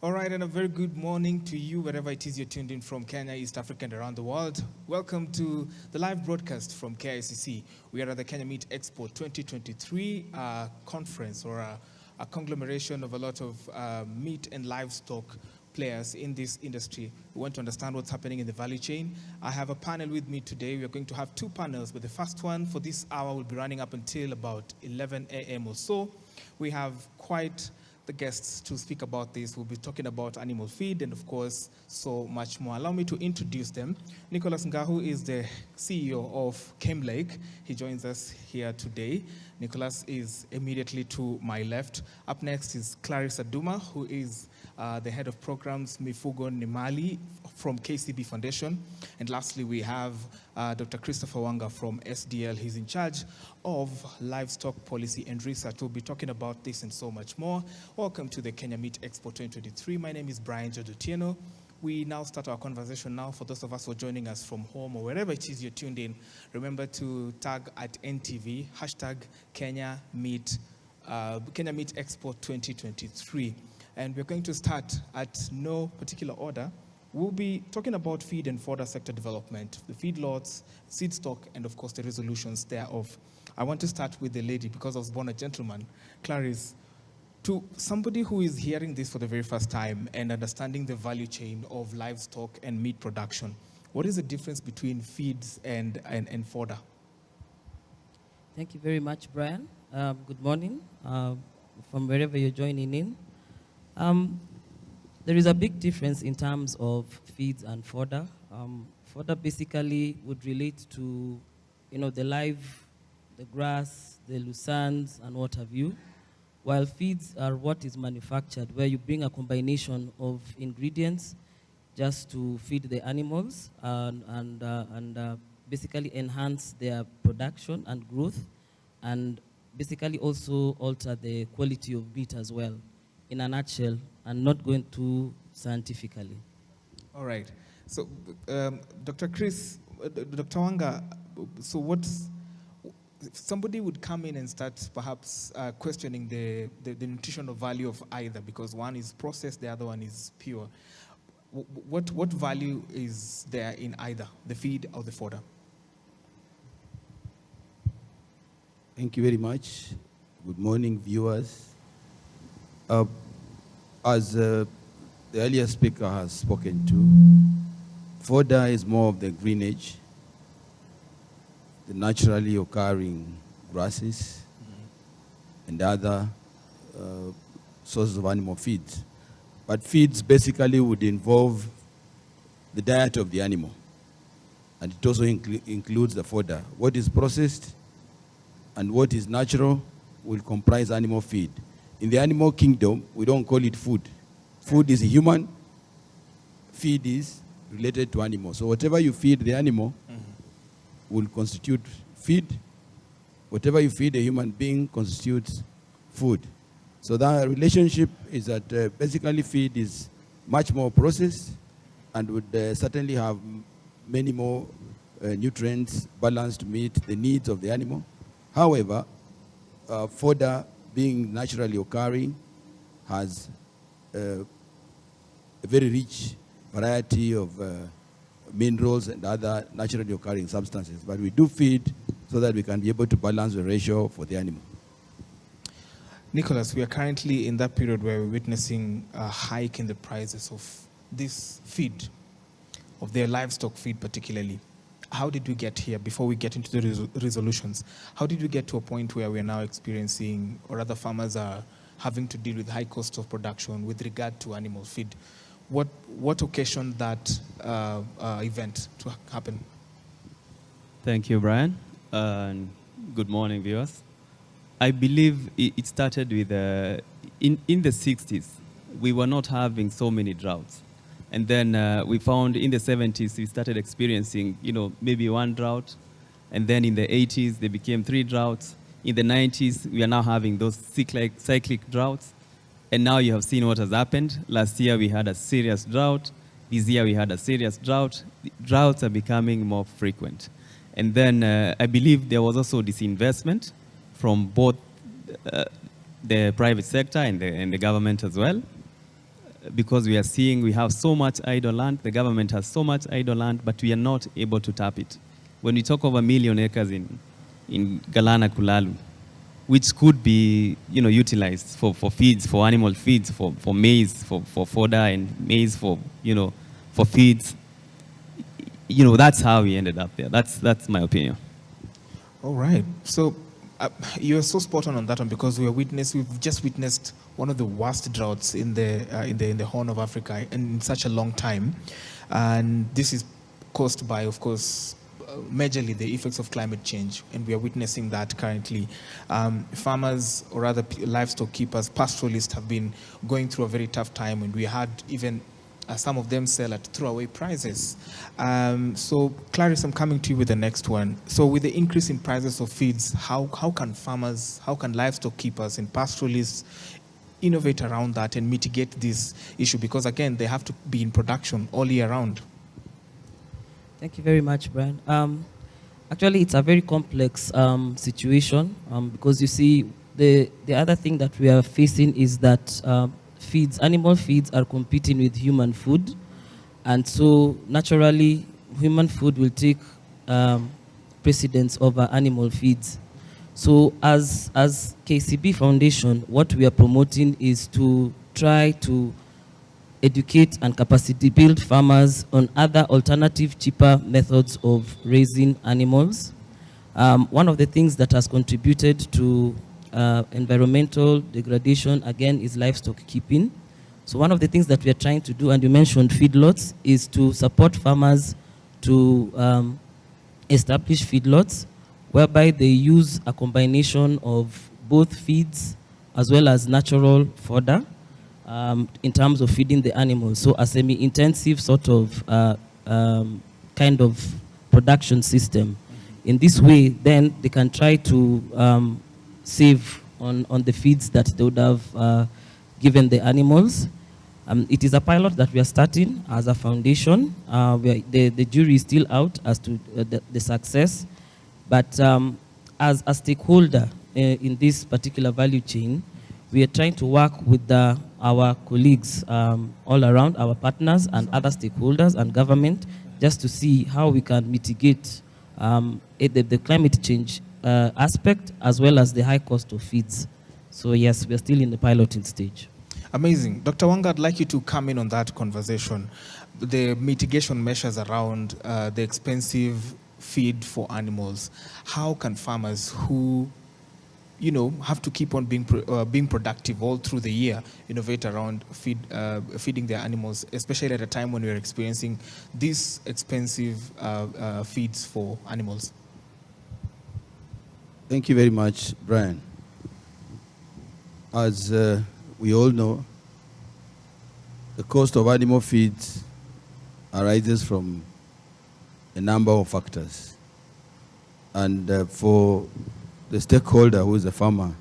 All right, and a very good morning to you, wherever it is you're tuned in from Kenya, East Africa, and around the world. Welcome to the live broadcast from KICC. We are at the Kenya Meat Expo 2023 conference, or a conglomeration of a lot of meat and livestock players in this industry. We want to understand what's happening in the value chain. I have a panel with me today. We are going to have two panels, but the first one for this hour will be running up until about 11 a.m. or so. We have quite the guests to speak about this. We'll be talking about animal feed and, of course, so much more. Allow me to introduce them. Nicholas Ngahu is the CEO of Lake. He joins us here today. Nicholas is immediately to my left. Up next is Clarissa Duma, who is the head of programs Mifugo Nimali from KCB Foundation. And lastly, we have Dr. Christopher Wanga from SDL. He's in charge of livestock policy and research. We'll be talking about this and so much more. Welcome to the Kenya Meat Expo 2023. My name is Branji. We now start our conversation now. For those of us who are joining us from home or wherever it is you're tuned in, remember to tag at NTV, hashtag Kenya Meat Expo 2023. And we're going to start at no particular order. We'll be talking about feed and fodder sector development, the feedlots, seed stock, and of course the resolutions thereof. I want to start with the lady because I was born a gentleman. Clarice, to somebody who is hearing this for the very first time and understanding the value chain of livestock and meat production, what is the difference between feeds and fodder? Thank you very much, Brian. Good morning from wherever you're joining in. There is a big difference in terms of feeds and fodder. Fodder basically would relate to, the grass, the lucerne, and what have you, while feeds are what is manufactured, where you bring a combination of ingredients just to feed the animals and basically enhance their production and growth, and basically also alter the quality of meat as well, in a nutshell, and not going too scientifically. All right. So, Dr. Chris, Dr. Wanga, so if somebody would come in and start perhaps questioning the nutritional value of either, because one is processed, the other one is pure. What value is there in either, the feed or the fodder? Thank you very much. Good morning, viewers. As the earlier speaker has spoken to, fodder is more of the greenage, the naturally occurring grasses, and other sources of animal feeds. But feeds basically would involve the diet of the animal, and it also includes the fodder. What is processed and what is natural will comprise animal feed. In the animal kingdom, we don't call it food. Food is human, feed is related to animal. So whatever you feed the animal will constitute feed. Whatever you feed a human being constitutes food. So that relationship is that basically feed is much more processed and would certainly have many more nutrients balanced to meet the needs of the animal. However, fodder, being naturally occurring, has a very rich variety of minerals and other naturally occurring substances. But we do feed so that we can be able to balance the ratio for the animal. Nicholas, we are currently in that period where we're witnessing a hike in the prices of this feed, of their livestock feed particularly. How did we get here before we get into the resolutions? How did we get to a point where we're now experiencing, or other farmers are having to deal with high cost of production with regard to animal feed? What occasioned that event to happen? Thank you, Brian. And good morning, viewers. I believe it started with, in the 60s, we were not having so many droughts. And then we found in the 70s, we started experiencing, maybe one drought. And then in the 80s, they became 3 droughts. In the 90s, we are now having those cyclic droughts. And now you have seen what has happened. Last year, we had a serious drought. This year, we had a serious drought. The droughts are becoming more frequent. And then I believe there was also disinvestment from both the private sector and the government as well. because we are seeing we have so much idle land, the government has so much idle land, but we are not able to tap it. When we talk of 1 million acres in Galana Kulalu, which could be utilized for feeds, for animal feeds, for maize, for fodder and maize for feeds. That's how we ended up there. That's my opinion. All right. So you're so spot on that one, because we've just witnessed one of the worst droughts in the Horn of Africa in such a long time, and this is caused by, of course, majorly the effects of climate change, and we are witnessing that currently. Farmers, or rather livestock keepers, pastoralists, have been going through a very tough time, and we had even some of them sell at throwaway prices. So Clarice, I'm coming to you with the next one. So with the increase in prices of feeds, how can farmers, how can livestock keepers and pastoralists innovate around that and mitigate this issue? Because again, they have to be in production all year round. Thank you very much, Brian. Actually, it's a very complex situation, because you see, the other thing that we are facing is that animal feeds are competing with human food, and so naturally, human food will take precedence over animal feeds. So as KCB Foundation, what we are promoting is to try to educate and capacity build farmers on other alternative, cheaper methods of raising animals. One of the things that has contributed to environmental degradation, again, is livestock keeping. So one of the things that we are trying to do, and you mentioned feedlots, is to support farmers to establish feedlots whereby they use a combination of both feeds as well as natural fodder, in terms of feeding the animals. So a semi-intensive sort of kind of production system. In this way, then they can try to save on the feeds that they would have given the animals. It is a pilot that we are starting as a foundation. The jury is still out as to the success. But as a stakeholder in this particular value chain, we are trying to work with our colleagues all around, our partners and other stakeholders and government, just to see how we can mitigate the climate change aspect as well as the high cost of feeds. So yes, we are still in the piloting stage. Amazing. Dr. Wanga, I'd like you to come in on that conversation. The mitigation measures around the expensive feed for animals. How can farmers who have to keep on being productive all through the year, innovate around feeding their animals, especially at a time when we're experiencing these expensive feeds for animals? Thank you very much, Brian. As we all know, the cost of animal feeds arises from a number of factors. And for the stakeholder who is a farmer,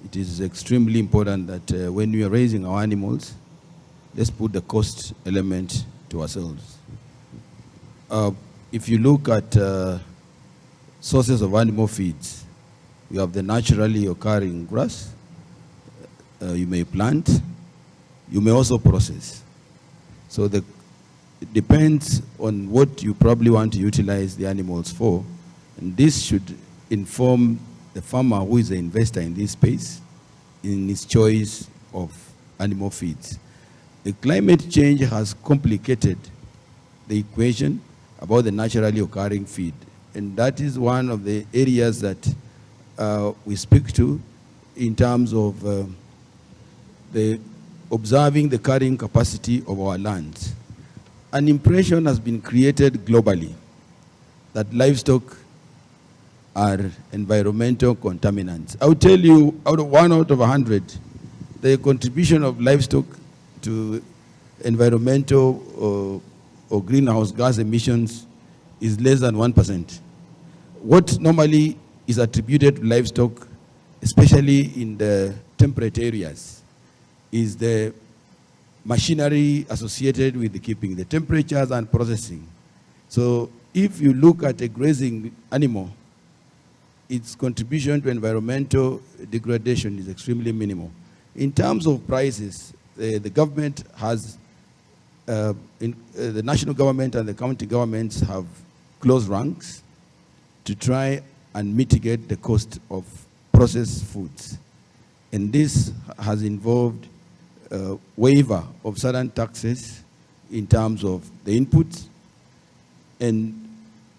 it is extremely important that when we are raising our animals, let's put the cost element to ourselves. If you look at sources of animal feeds, you have the naturally occurring grass, you may plant, you may also process. So it depends on what you probably want to utilize the animals for, and this should inform the farmer who is the investor in this space in his choice of animal feeds. The climate change has complicated the equation about the naturally occurring feed, and that is one of the areas that we speak to in terms of observing the carrying capacity of our lands. An impression has been created globally that livestock are environmental contaminants. I will tell you, out of 100, the contribution of livestock to environmental or greenhouse gas emissions is less than 1%. What normally is attributed to livestock, especially in the temperate areas, is the machinery associated with the keeping, the temperatures and processing. So if you look at a grazing animal, its contribution to environmental degradation is extremely minimal. In terms of prices, the government has, the national government and the county governments have closed ranks to try and mitigate the cost of processed foods. And this has involved waiver of certain taxes in terms of the inputs and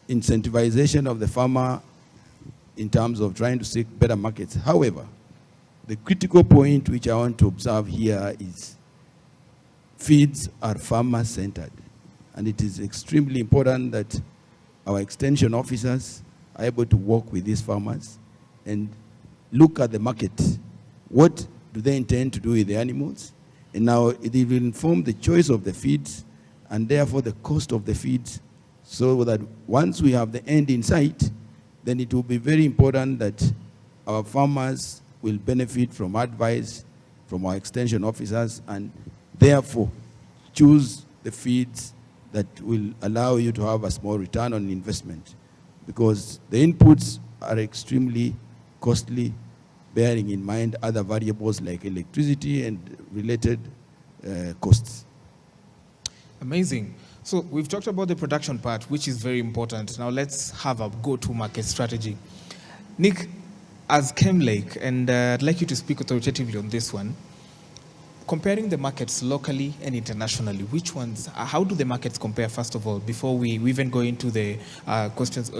incentivization of the farmer in terms of trying to seek better markets. However, the critical point which I want to observe here is feeds are farmer-centered. And it is extremely important that our extension officers are able to work with these farmers and look at the market. What do they intend to do with the animals? And now it will inform the choice of the feeds and therefore the cost of the feeds, so that once we have the end in sight, then it will be very important that our farmers will benefit from advice from our extension officers and therefore choose the feeds that will allow you to have a small return on investment, because the inputs are extremely costly, bearing in mind other variables like electricity and related costs. Amazing. So we've talked about the production part, which is very important. Now let's have a go-to-market strategy. Nick, as Chemlake, and I'd like you to speak authoritatively on this one, comparing the markets locally and internationally, which ones, how do the markets compare, first of all, before we even go into the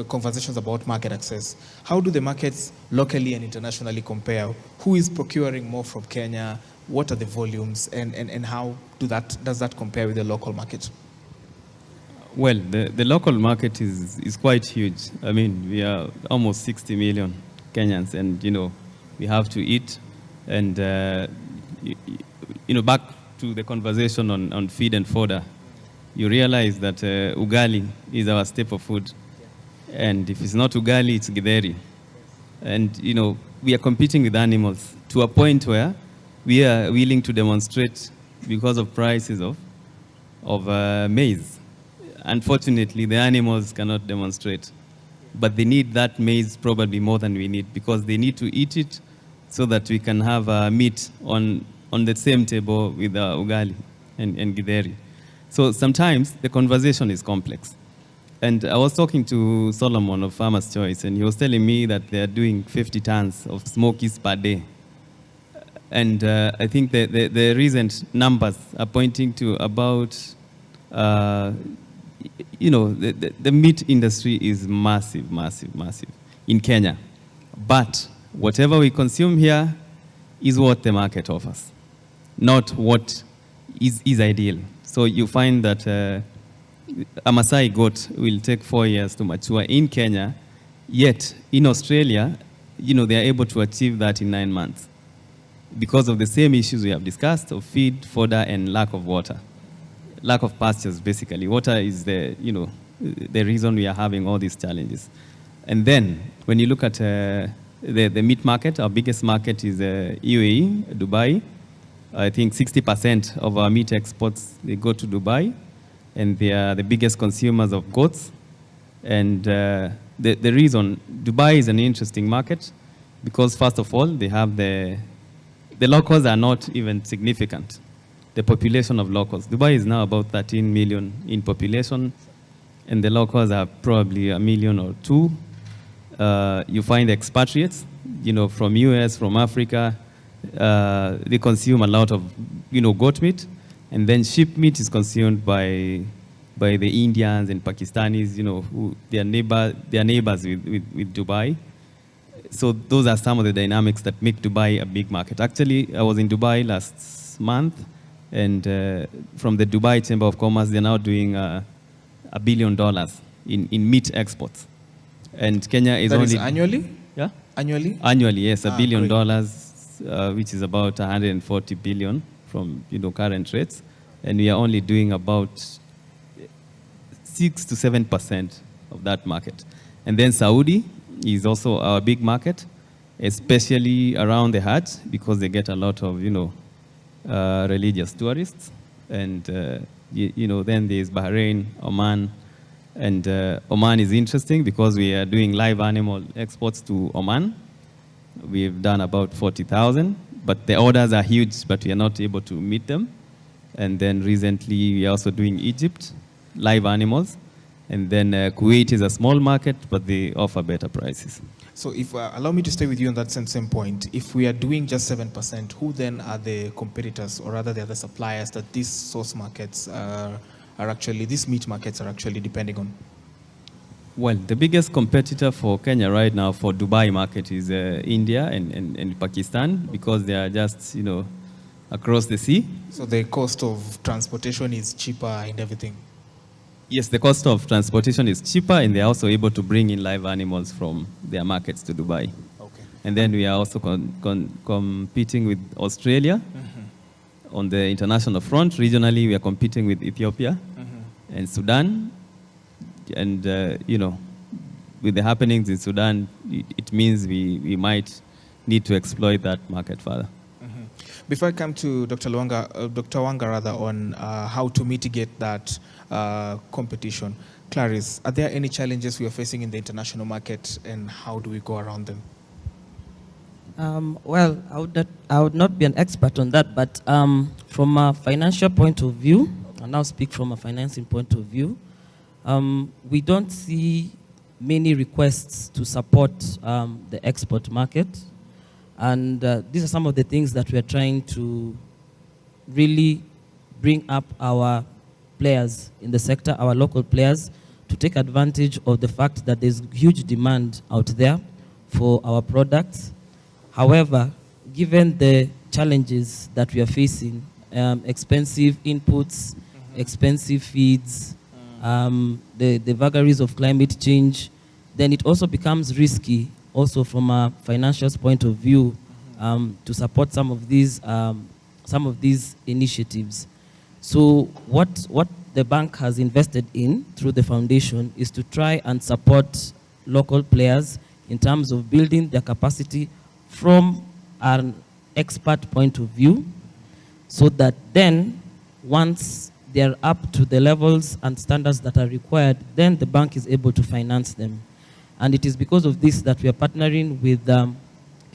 conversations about market access? How do the markets locally and internationally compare? Who is procuring more from Kenya? What are the volumes? And how does that compare with the local market? Well, the local market is quite huge. I mean, we are almost 60 million Kenyans, and, we have to eat. And, back to the conversation on feed and fodder, you realize that ugali is our staple food. And if it's not ugali, it's githeri. And, we are competing with animals to a point where we are willing to demonstrate because of prices of maize. Unfortunately, the animals cannot demonstrate, but they need that maize probably more than we need, because they need to eat it so that we can have meat on the same table with ugali and githeri. So sometimes the conversation is complex. And I was talking to Solomon of Farmer's Choice, and he was telling me that they are doing 50 tons of smokies per day. And I think the recent numbers are pointing to about, the meat industry is massive, massive, massive in Kenya. But whatever we consume here is what the market offers, not what is ideal. So you find that a Maasai goat will take 4 years to mature in Kenya, yet in Australia, they are able to achieve that in 9 months because of the same issues we have discussed of feed, fodder, and lack of water. Lack of pastures, basically. Water is the reason we are having all these challenges. And then, when you look at the meat market, our biggest market is UAE, Dubai. I think 60% of our meat exports, they go to Dubai, and they are the biggest consumers of goats. And the reason, Dubai is an interesting market, because first of all, they have the locals are not even significant. The population of locals. Dubai is now about 13 million in population, and the locals are probably 1 million or 2. You find expatriates, from US, from Africa. They consume a lot of, goat meat, and then sheep meat is consumed by the Indians and Pakistanis, who they are neighbors with Dubai. So those are some of the dynamics that make Dubai a big market. Actually, I was in Dubai last month, and from the Dubai Chamber of Commerce, they're now doing $1 billion in meat exports. And Kenya is that only... Is annually? Yeah? Annually? Annually, yes, $1 billion, great. Which is about 140 billion from current rates. And we are only doing about 6 to 7% of that market. And then Saudi is also our big market, especially around the Hajj, because they get a lot of, religious tourists. And, then there's Bahrain, Oman. And Oman is interesting because we are doing live animal exports to Oman. We've done about 40,000, but the orders are huge, but we are not able to meet them. And then recently, we are also doing Egypt, live animals. And then Kuwait is a small market, but they offer better prices. So if allow me to stay with you on that same point. If we are doing just 7%, who then are the competitors, or rather the other suppliers that these source markets are actually, these meat markets are actually depending on? Well, the biggest competitor for Kenya right now for Dubai market is India and Pakistan, because they are just, across the sea. So the cost of transportation is cheaper and everything? Yes, the cost of transportation is cheaper, and they are also able to bring in live animals from their markets to Dubai. Okay. And then we are also competing with Australia on the international front. Regionally, we are competing with Ethiopia and Sudan. And, with the happenings in Sudan, it means we might need to exploit that market further. Before I come to Dr. Wanga rather, on how to mitigate that competition, Clarice, are there any challenges we are facing in the international market, and how do we go around them? Well, I would not be an expert on that, but from a financial point of view, I'll now speak from a financing point of view, we don't see many requests to support the export market. And these are some of the things that we are trying to really bring up our players in the sector, our local players, to take advantage of the fact that there's huge demand out there for our products. However, given the challenges that we are facing, expensive inputs, expensive feeds, the vagaries of climate change, then it also becomes risky also from a financial point of view to support some of these initiatives. So what the bank has invested in through the foundation is to try and support local players in terms of building their capacity from an expert point of view, so that then once they're up to the levels and standards that are required, then the bank is able to finance them. And it is because of this that we are partnering with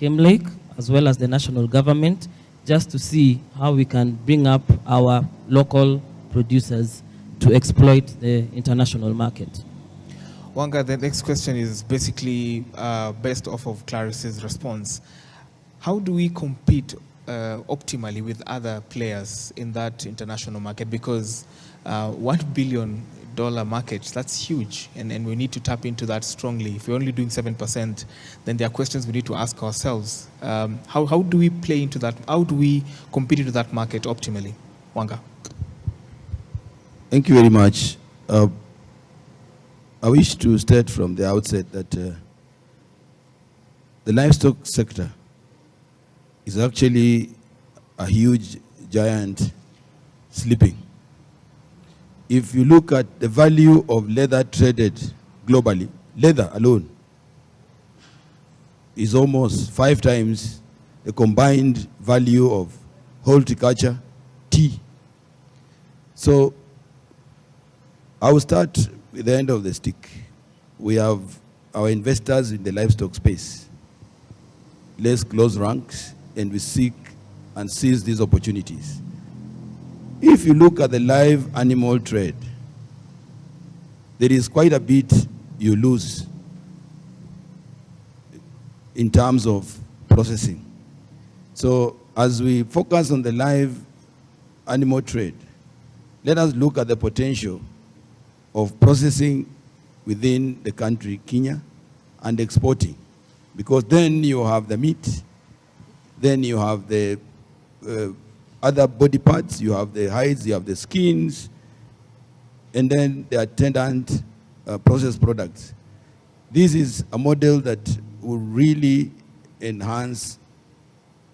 Lake as well as the national government, just to see how we can bring up our local producers to exploit the international market. Wanga, the next question is basically based off of Clarice's response. How do we compete optimally with other players in that international market? Because $1 billion market, that's huge, and we need to tap into that strongly. If we're only doing 7%, then there are questions we need to ask ourselves. How do we play into that? How do we compete into that market optimally? Wanga. Thank you very much. I wish to state from the outset that the livestock sector is actually a huge giant sleeping. If you look at the value of leather traded globally, leather alone is almost 5 times the combined value of horticulture, tea. So I will start with the end of the stick. We have our investors in the livestock space. Let's close ranks and we seek and seize these opportunities. If you look at the live animal trade, there is quite a bit you lose in terms of processing. So as we focus on the live animal trade, let us look at the potential of processing within the country, Kenya, and exporting. Because then you have the meat, then you have the other body parts, you have the hides, you have the skins, and then the attendant processed products. This is a model that will really enhance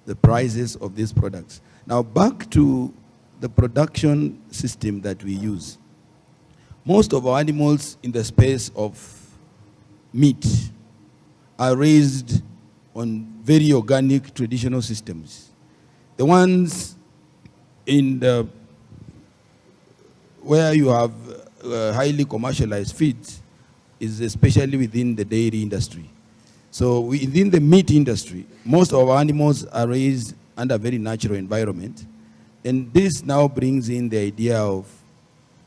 the prices of these products. Now back to the production system that we use. Most of our animals in the space of meat are raised on very organic traditional systems. The ones in the where you have highly commercialized feeds is especially within the dairy industry. So within the meat industry, most of our animals are raised under a very natural environment. And this now brings in the idea of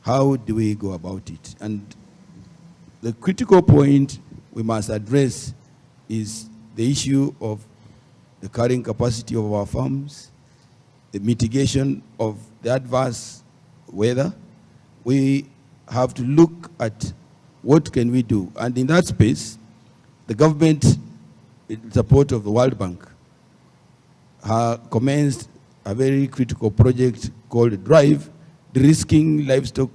how do we go about it. And the critical point we must address is the issue of the carrying capacity of our farms, the mitigation of the adverse weather. We have to look at what can we do. And in that space, the government, in support of the World Bank, commenced a very critical project called DRIVE, de-risking livestock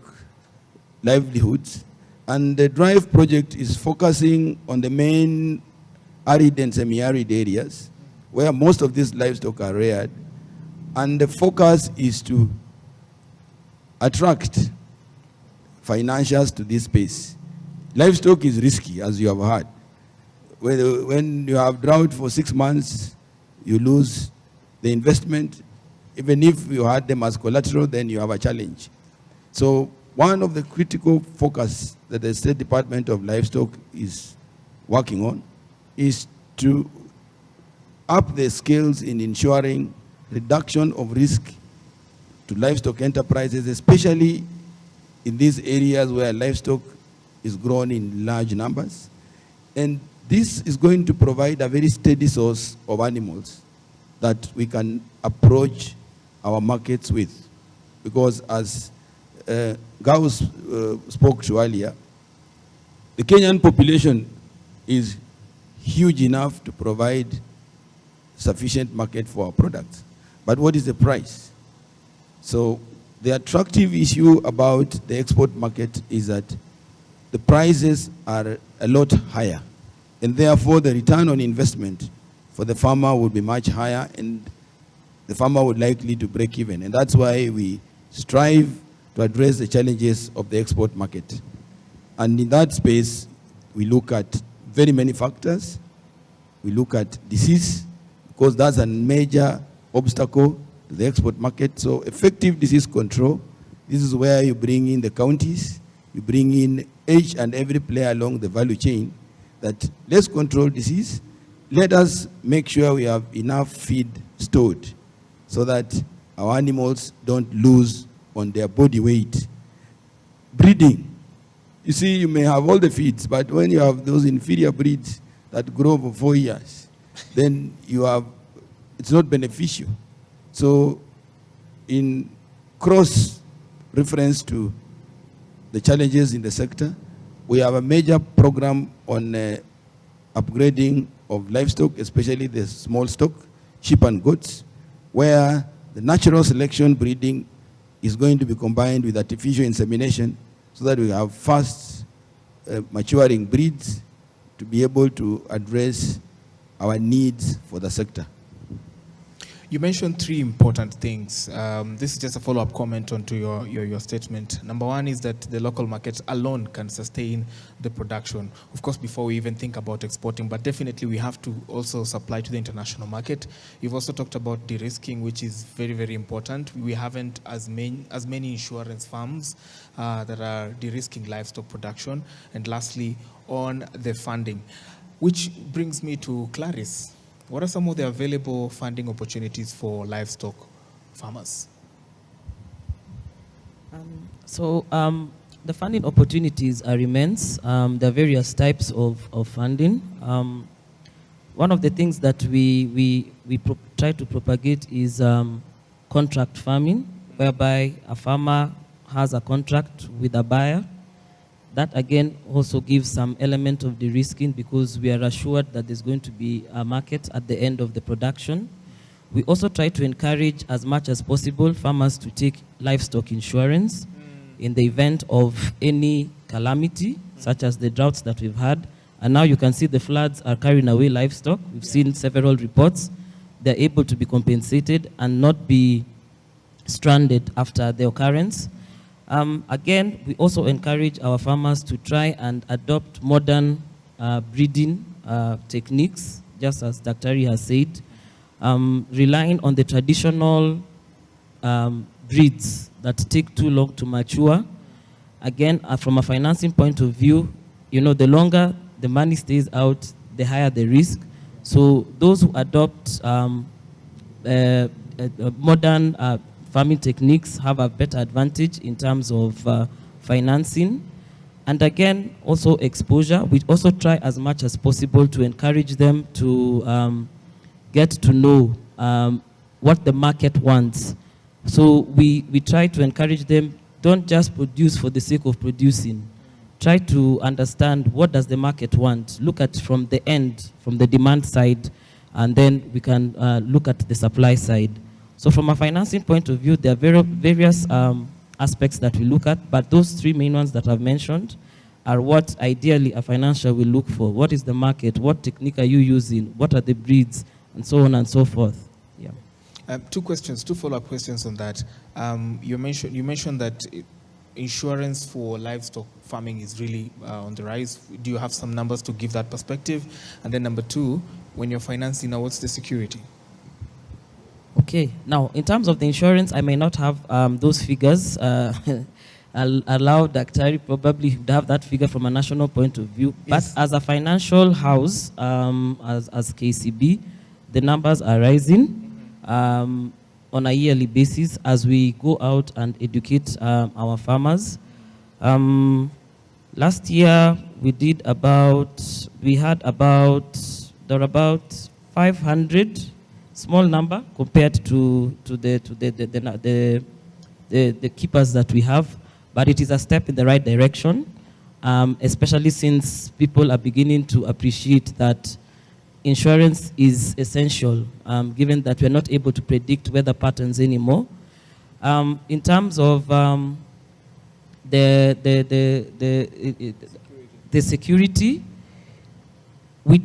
livelihoods. And the DRIVE project is focusing on the main arid and semi-arid areas where most of these livestock are reared. And the focus is to attract financiers to this space. Livestock is risky, as you have heard. When you have drought for 6 months, you lose the investment. Even if you had them as collateral, then you have a challenge. So one of the critical focus that the State Department of Livestock is working on is to up the skills in ensuring reduction of risk to livestock enterprises, especially in these areas where livestock is grown in large numbers. And this is going to provide a very steady source of animals that we can approach our markets with. Because as Gauss spoke to earlier, the Kenyan population is huge enough to provide sufficient market for our products. But what is the price? So the attractive issue about the export market is that the prices are a lot higher. And therefore, the return on investment for the farmer would be much higher, and the farmer would likely to break even. And that's why we strive to address the challenges of the export market. And in that space, we look at very many factors. We look at disease, because that's a major obstacle to the export market. So effective disease control, this is where you bring in the counties, you bring in each and every player along the value chain, that let's control disease. Let us make sure we have enough feed stored so that our animals don't lose on their body weight. Breeding. You see, you may have all the feeds, but when you have those inferior breeds that grow for 4 years, then it's not beneficial. So in cross reference to the challenges in the sector, we have a major program on upgrading of livestock, especially the small stock, sheep and goats, where the natural selection breeding is going to be combined with artificial insemination so that we have fast maturing breeds to be able to address our needs for the sector. You mentioned 3 important things. This is just a follow-up comment onto your statement. Number one is that the local market alone can sustain the production. Of course, before we even think about exporting, but definitely we have to also supply to the international market. You've also talked about de-risking, which is very, very important. We haven't as many insurance firms that are de-risking livestock production. And lastly, on the funding, which brings me to Clarice. What are some of the available funding opportunities for livestock farmers? The funding opportunities are immense. There are various types of funding. One of the things that we try to propagate is contract farming, whereby a farmer has a contract with a buyer. That again also gives some element of de-risking, because we are assured that there's going to be a market at the end of the production. We also try to encourage as much as possible farmers to take livestock insurance in the event of any calamity, such as the droughts that we've had. And now you can see the floods are carrying away livestock. We've seen several reports. They're able to be compensated and not be stranded after the occurrence. Again, we also encourage our farmers to try and adopt modern breeding techniques, just as Dr. has said, relying on the traditional breeds that take too long to mature. Again, from a financing point of view, the longer the money stays out, the higher the risk. So those who adopt modern farming techniques have a better advantage in terms of financing. And again, also exposure. We also try as much as possible to encourage them to get to know what the market wants. So we try to encourage them, don't just produce for the sake of producing. Try to understand what does the market want. Look at from the end, from the demand side, and then we can look at the supply side. So from a financing point of view, there are various aspects that we look at, but those three main ones that I've mentioned are what ideally a financier will look for. What is the market? What technique are you using? What are the breeds? And so on and so forth. Yeah. Two follow-up questions on that. You mentioned that insurance for livestock farming is really on the rise. Do you have some numbers to give that perspective? And then number two, when you're financing now, what's the security? Okay, now in terms of the insurance, I may not have those figures. I'll allow Daktari probably to have that figure from a national point of view. Yes. But as a financial house, as KCB, the numbers are rising on a yearly basis as we go out and educate our farmers. Last year there were about 500, small number compared to the keepers that we have, but it is a step in the right direction, especially since people are beginning to appreciate that insurance is essential, given that we're not able to predict weather patterns anymore. In terms of the security, we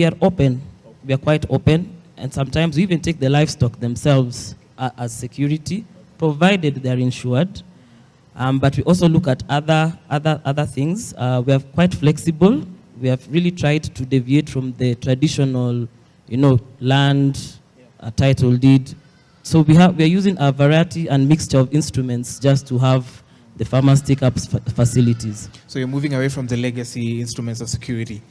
are open. We are quite open, and sometimes we even take the livestock themselves as security, provided they're insured. But we also look at other things. We are quite flexible. We have really tried to deviate from the traditional, land, title deed. So we are using a variety and mixture of instruments just to have the farmers take up facilities. So you're moving away from the legacy instruments of security.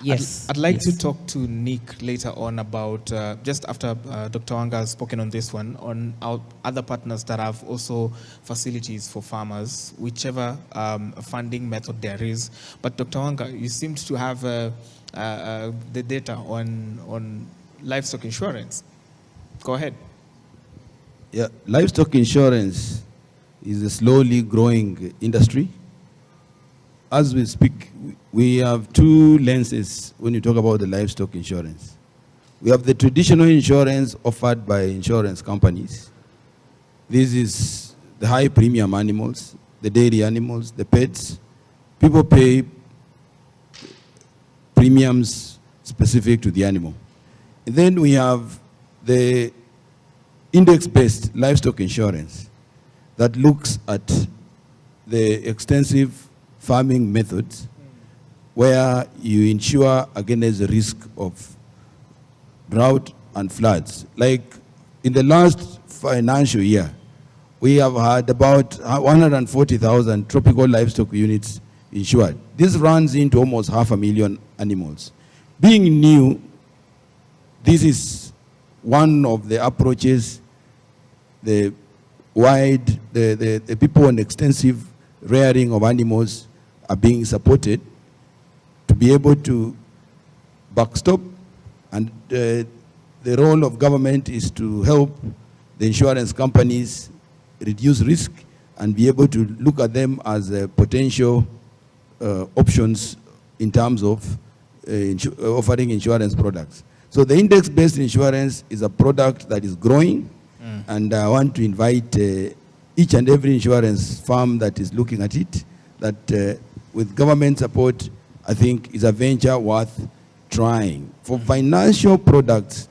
Yes. I'd like to talk to Nick later on about, just after Dr. Wanga has spoken on this one, on our other partners that have also facilities for farmers, whichever funding method there is. But Dr. Wanga, you seemed to have the data on livestock insurance. Go ahead. Yeah, livestock insurance is a slowly growing industry. As we speak, we have two lenses when you talk about the livestock insurance. We have the traditional insurance offered by insurance companies. This is the high premium animals, the dairy animals, the pets. People pay premiums specific to the animal. And then we have the index-based livestock insurance that looks at the extensive farming methods where you insure against the risk of drought and floods. Like in the last financial year, we have had about 140,000 tropical livestock units insured. This runs into almost 500,000 animals. Being new, this is one of the approaches the people on extensive rearing of animals are being supported to be able to backstop, and the role of government is to help the insurance companies reduce risk and be able to look at them as potential options in terms of offering insurance products. So the index-based insurance is a product that is growing, and I want to invite each and every insurance firm that is looking at it, that with government support, I think is a venture worth trying. For financial products,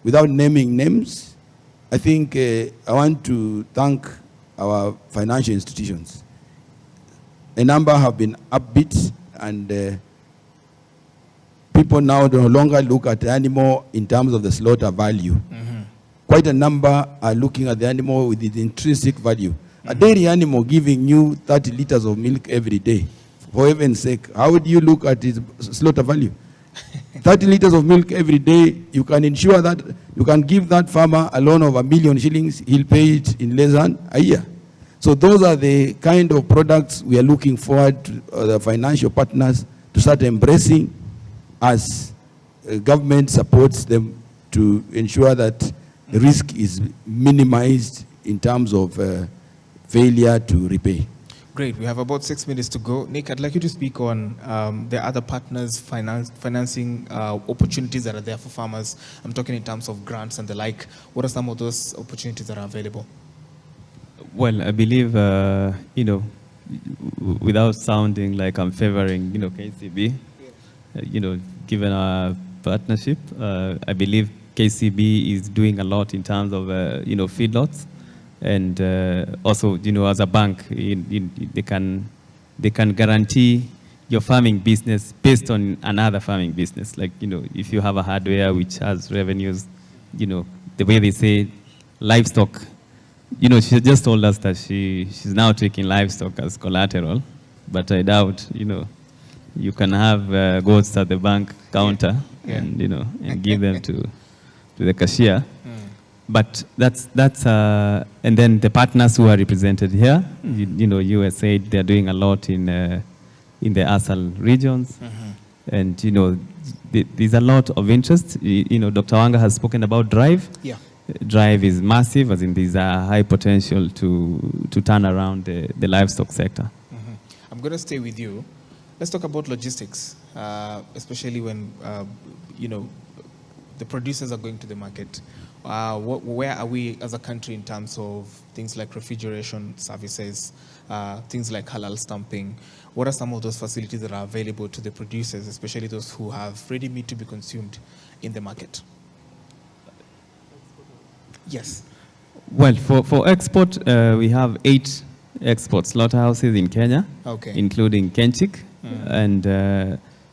without naming names, I think I want to thank our financial institutions. A number have been upbeat, and people now no longer look at the animal in terms of the slaughter value. Quite a number are looking at the animal with its intrinsic value. A dairy animal giving you 30 liters of milk every day For heaven's sake, how do you look at its slaughter value? 30 liters of milk every day, you can ensure that you can give that farmer a loan of 1 million shillings, he'll pay it in less than a year. So those are the kind of products we are looking forward to the financial partners to start embracing as government supports them to ensure that the risk is minimized in terms of failure to repay. Great. We have about 6 minutes to go. Nick, I'd like you to speak on the other partners' financing opportunities that are there for farmers. I'm talking in terms of grants and the like. What are some of those opportunities that are available? Well, I believe, without sounding like I'm favoring, KCB, given our partnership, I believe KCB is doing a lot in terms of, feedlots. And also, as a bank, they can guarantee your farming business based on another farming business. Like, if you have a hardware which has revenues, the way they say livestock, she just told us that she's now taking livestock as collateral, but I doubt, you can have goats at the bank counter and, and give them to the cashier. But that's and then the partners who are represented here, USAID, they're doing a lot in the ASAL regions, and there's a lot of interest. Dr. Wanga has spoken about Drive. Yeah. Drive is massive, as in there's a high potential to turn around the livestock sector. I'm going to stay with you. Let's talk about logistics, especially when the producers are going to the market. Where are we as a country in terms of things like refrigeration services, things like halal stamping? What are some of those facilities that are available to the producers, especially those who have ready meat to be consumed in the market? Yes. Well, for export, we have 8 export slaughterhouses in Kenya, including Kenchik, and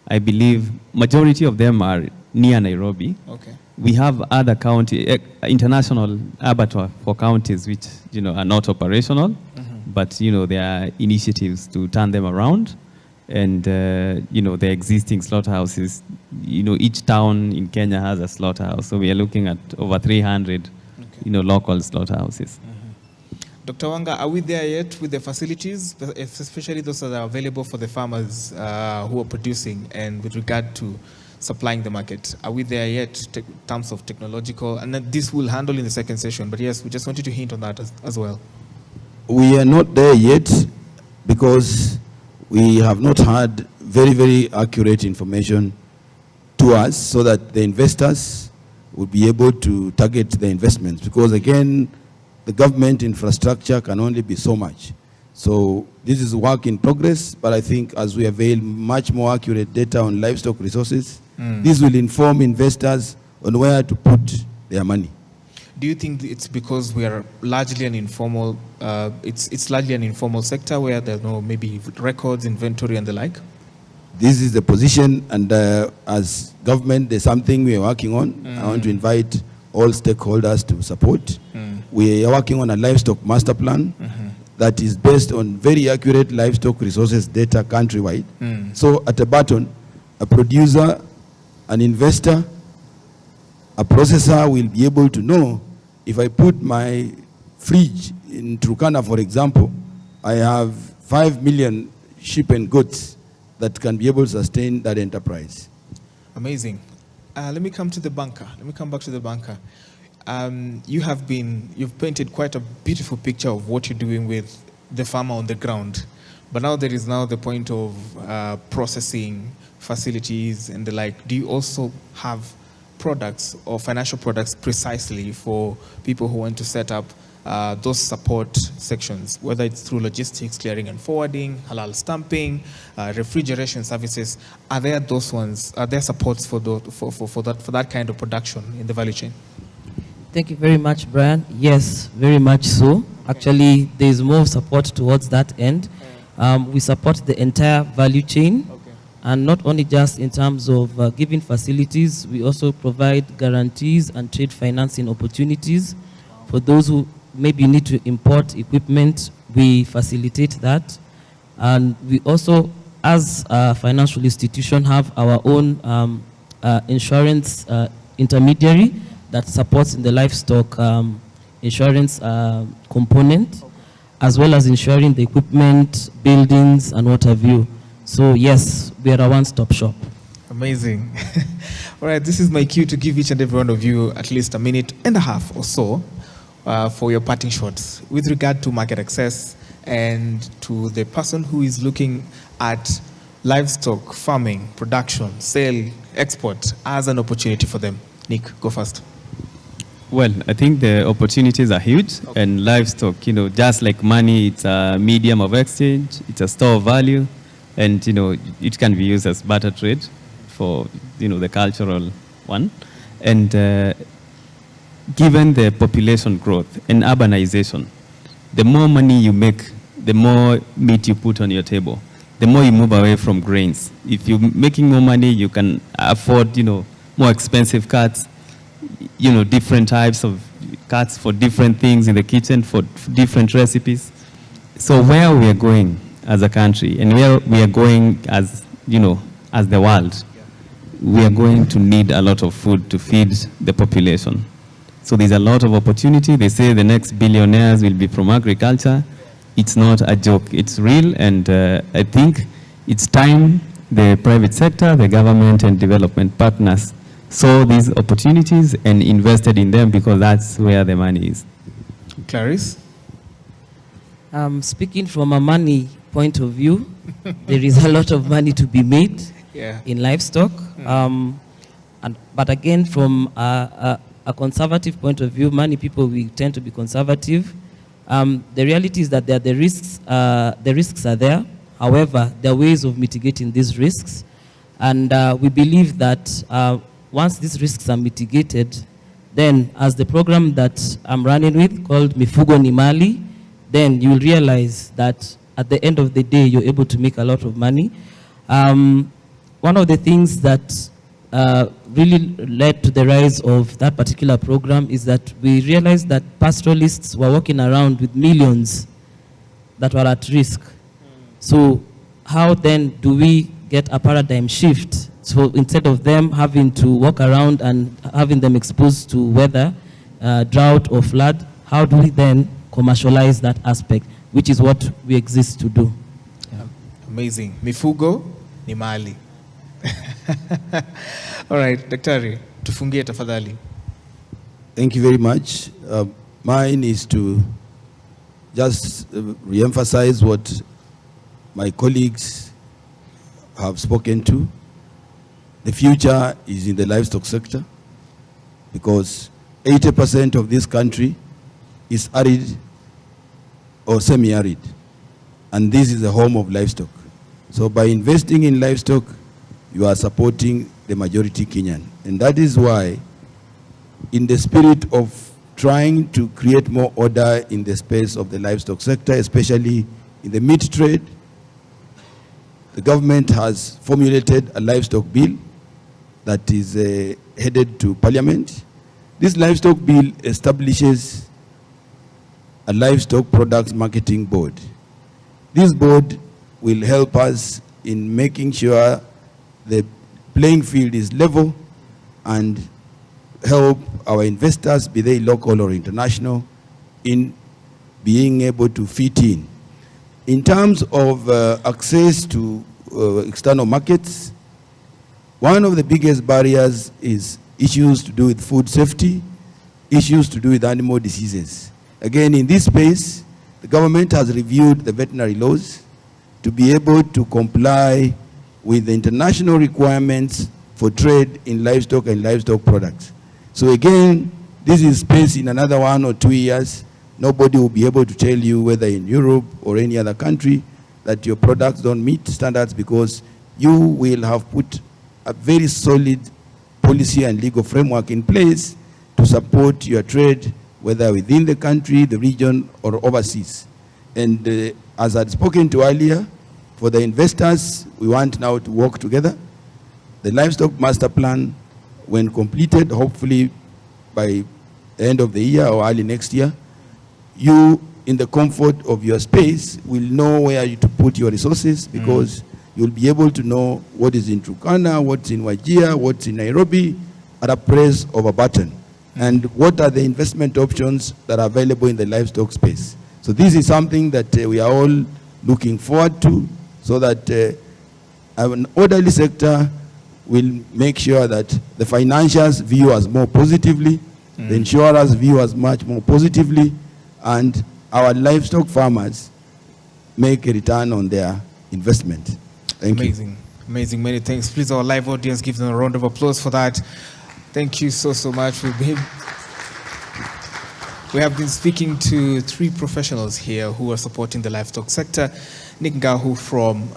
I believe majority of them are near Nairobi. We have other international abattoir for counties which are not operational, but there are initiatives to turn them around, and the existing slaughterhouses. Each town in Kenya has a slaughterhouse, so we are looking at over 300, local slaughterhouses. Dr. Wanga, are we there yet with the facilities, especially those that are available for the farmers who are producing, and with regard to supplying the market? Are we there yet in terms of technological? And this will handle in the second session, but yes, we just wanted to hint on that as well. We are not there yet because we have not had very, very accurate information to us so that the investors would be able to target the investments, because again, the government infrastructure can only be so much. So this is work in progress, but I think as we avail much more accurate data on livestock resources, this will inform investors on where to put their money. Do you think it's because we are largely an informal, it's largely an informal sector where there's no maybe records, inventory, and the like? This is the position, and as government, there's something we are working on. I want to invite all stakeholders to support. We are working on a livestock master plan that is based on very accurate livestock resources data countrywide. So at a button, a producer, an investor, a processor will be able to know if I put my fridge in Turkana, for example, I have 5 million sheep and goats that can be able to sustain that enterprise. Amazing. Let me come to the banker. Let me come back to the banker. You've painted quite a beautiful picture of what you're doing with the farmer on the ground. But now there is now the point of processing facilities and the like. Do you also have products or financial products precisely for people who want to set up those support sections, whether it's through logistics, clearing and forwarding, halal stamping, refrigeration services? Are there those ones? Are there supports for that kind of production in the value chain? Thank you very much, Brian. Yes, very much so. Actually, there is more support towards that end. We support the entire value chain, and not only just in terms of giving facilities, we also provide guarantees and trade financing opportunities for those who maybe need to import equipment. We facilitate that, and we also as a financial institution, have our own insurance intermediary that supports in the livestock insurance component, as well as insuring the equipment, buildings, and what have you. So yes, we are a one-stop shop. Amazing. All right, this is my cue to give each and every one of you at least a minute and a half or so for your parting shots with regard to market access and to the person who is looking at livestock farming, production, sale, export as an opportunity for them. Nick, go first. Well, I think the opportunities are huge, and livestock, just like money, it's a medium of exchange, it's a store of value, and, it can be used as barter trade for, the cultural one. And given the population growth and urbanization, the more money you make, the more meat you put on your table, the more you move away from grains. If you're making more money, you can afford, more expensive cuts, different types of cuts for different things in the kitchen, for different recipes. So where we are going as a country and where we are going as, as the world, we are going to need a lot of food to feed the population. So there's a lot of opportunity. They say the next billionaires will be from agriculture. It's not a joke, it's real, and I think it's time the private sector, the government, and development partners saw these opportunities and invested in them, because that's where the money is. Clarice? Speaking from a money point of view, there is a lot of money to be made in livestock. But again, from a conservative point of view, many people, we tend to be conservative. The reality is that the risks are there. However, there are ways of mitigating these risks. And we believe that once these risks are mitigated, then as the program that I'm running with called Mifugo ni Mali, then you'll realize that at the end of the day, you're able to make a lot of money. One of the things that really led to the rise of that particular program is that we realized that pastoralists were walking around with millions that were at risk. So how then do we get a paradigm shift? So instead of them having to walk around and having them exposed to weather, drought or flood, how do we then commercialize that aspect, which is what we exist to do. Yeah. Amazing. Mifugo ni mali. All right, Daktari, tufungie tafadhali. Thank you very much. Mine is to just re-emphasize what my colleagues have spoken to. The future is in the livestock sector, because 80% of this country is arid or semi-arid, and this is the home of livestock. So by investing in livestock, you are supporting the majority Kenyan. And that is why, in the spirit of trying to create more order in the space of the livestock sector, especially in the meat trade, the government has formulated a livestock bill that is headed to Parliament. This livestock bill establishes a livestock products marketing board. This board will help us in making sure the playing field is level and help our investors, be they local or international, in being able to fit in. In terms of access to external markets, one of the biggest barriers is issues to do with food safety, issues to do with animal diseases. Again, in this space, the government has reviewed the veterinary laws to be able to comply with the international requirements for trade in livestock and livestock products. So again, this is space in another 1 or 2 years. Nobody will be able to tell you, whether in Europe or any other country, that your products don't meet standards, because you will have put a very solid policy and legal framework in place to support your trade, whether within the country, the region, or overseas. And as I'd spoken to earlier, for the investors, we want now to work together. The livestock master plan, when completed, hopefully by the end of the year or early next year, you, in the comfort of your space, will know where to put your resources, because you'll be able to know what is in Turkana, what's in Wajir, what's in Nairobi at a press of a button. And what are the investment options that are available in the livestock space. So this is something that we are all looking forward to, so that an orderly sector will make sure that the financiers view us more positively, the insurers view us much more positively, and our livestock farmers make a return on their investment. Thank you. Amazing. Amazing. Many thanks. Please, our live audience, give them a round of applause for that. Thank you so much. We have been speaking to three professionals here who are supporting the livestock sector. Nick Ngahu from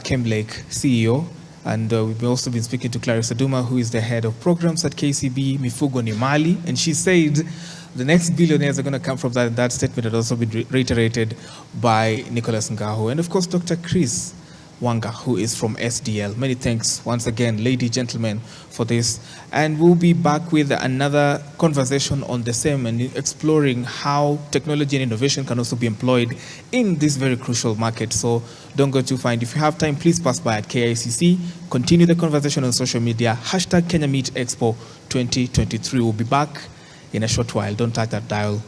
Chemlake, CEO. And we've also been speaking to Clarissa Duma, who is the head of programs at KCB, Mifugo ni Mali. And she said the next billionaires are going to come from that. That statement had also been reiterated by Nicholas Ngahu. And of course, Dr. Chris Wanga, who is from SDL. Many thanks once again, ladies, gentlemen, for this. And we'll be back with another conversation on the same and exploring how technology and innovation can also be employed in this very crucial market. So don't go too far. If you have time, please pass by at KICC. Continue the conversation on social media. Hashtag Kenya Meat Expo 2023. We'll be back in a short while. Don't touch that dial.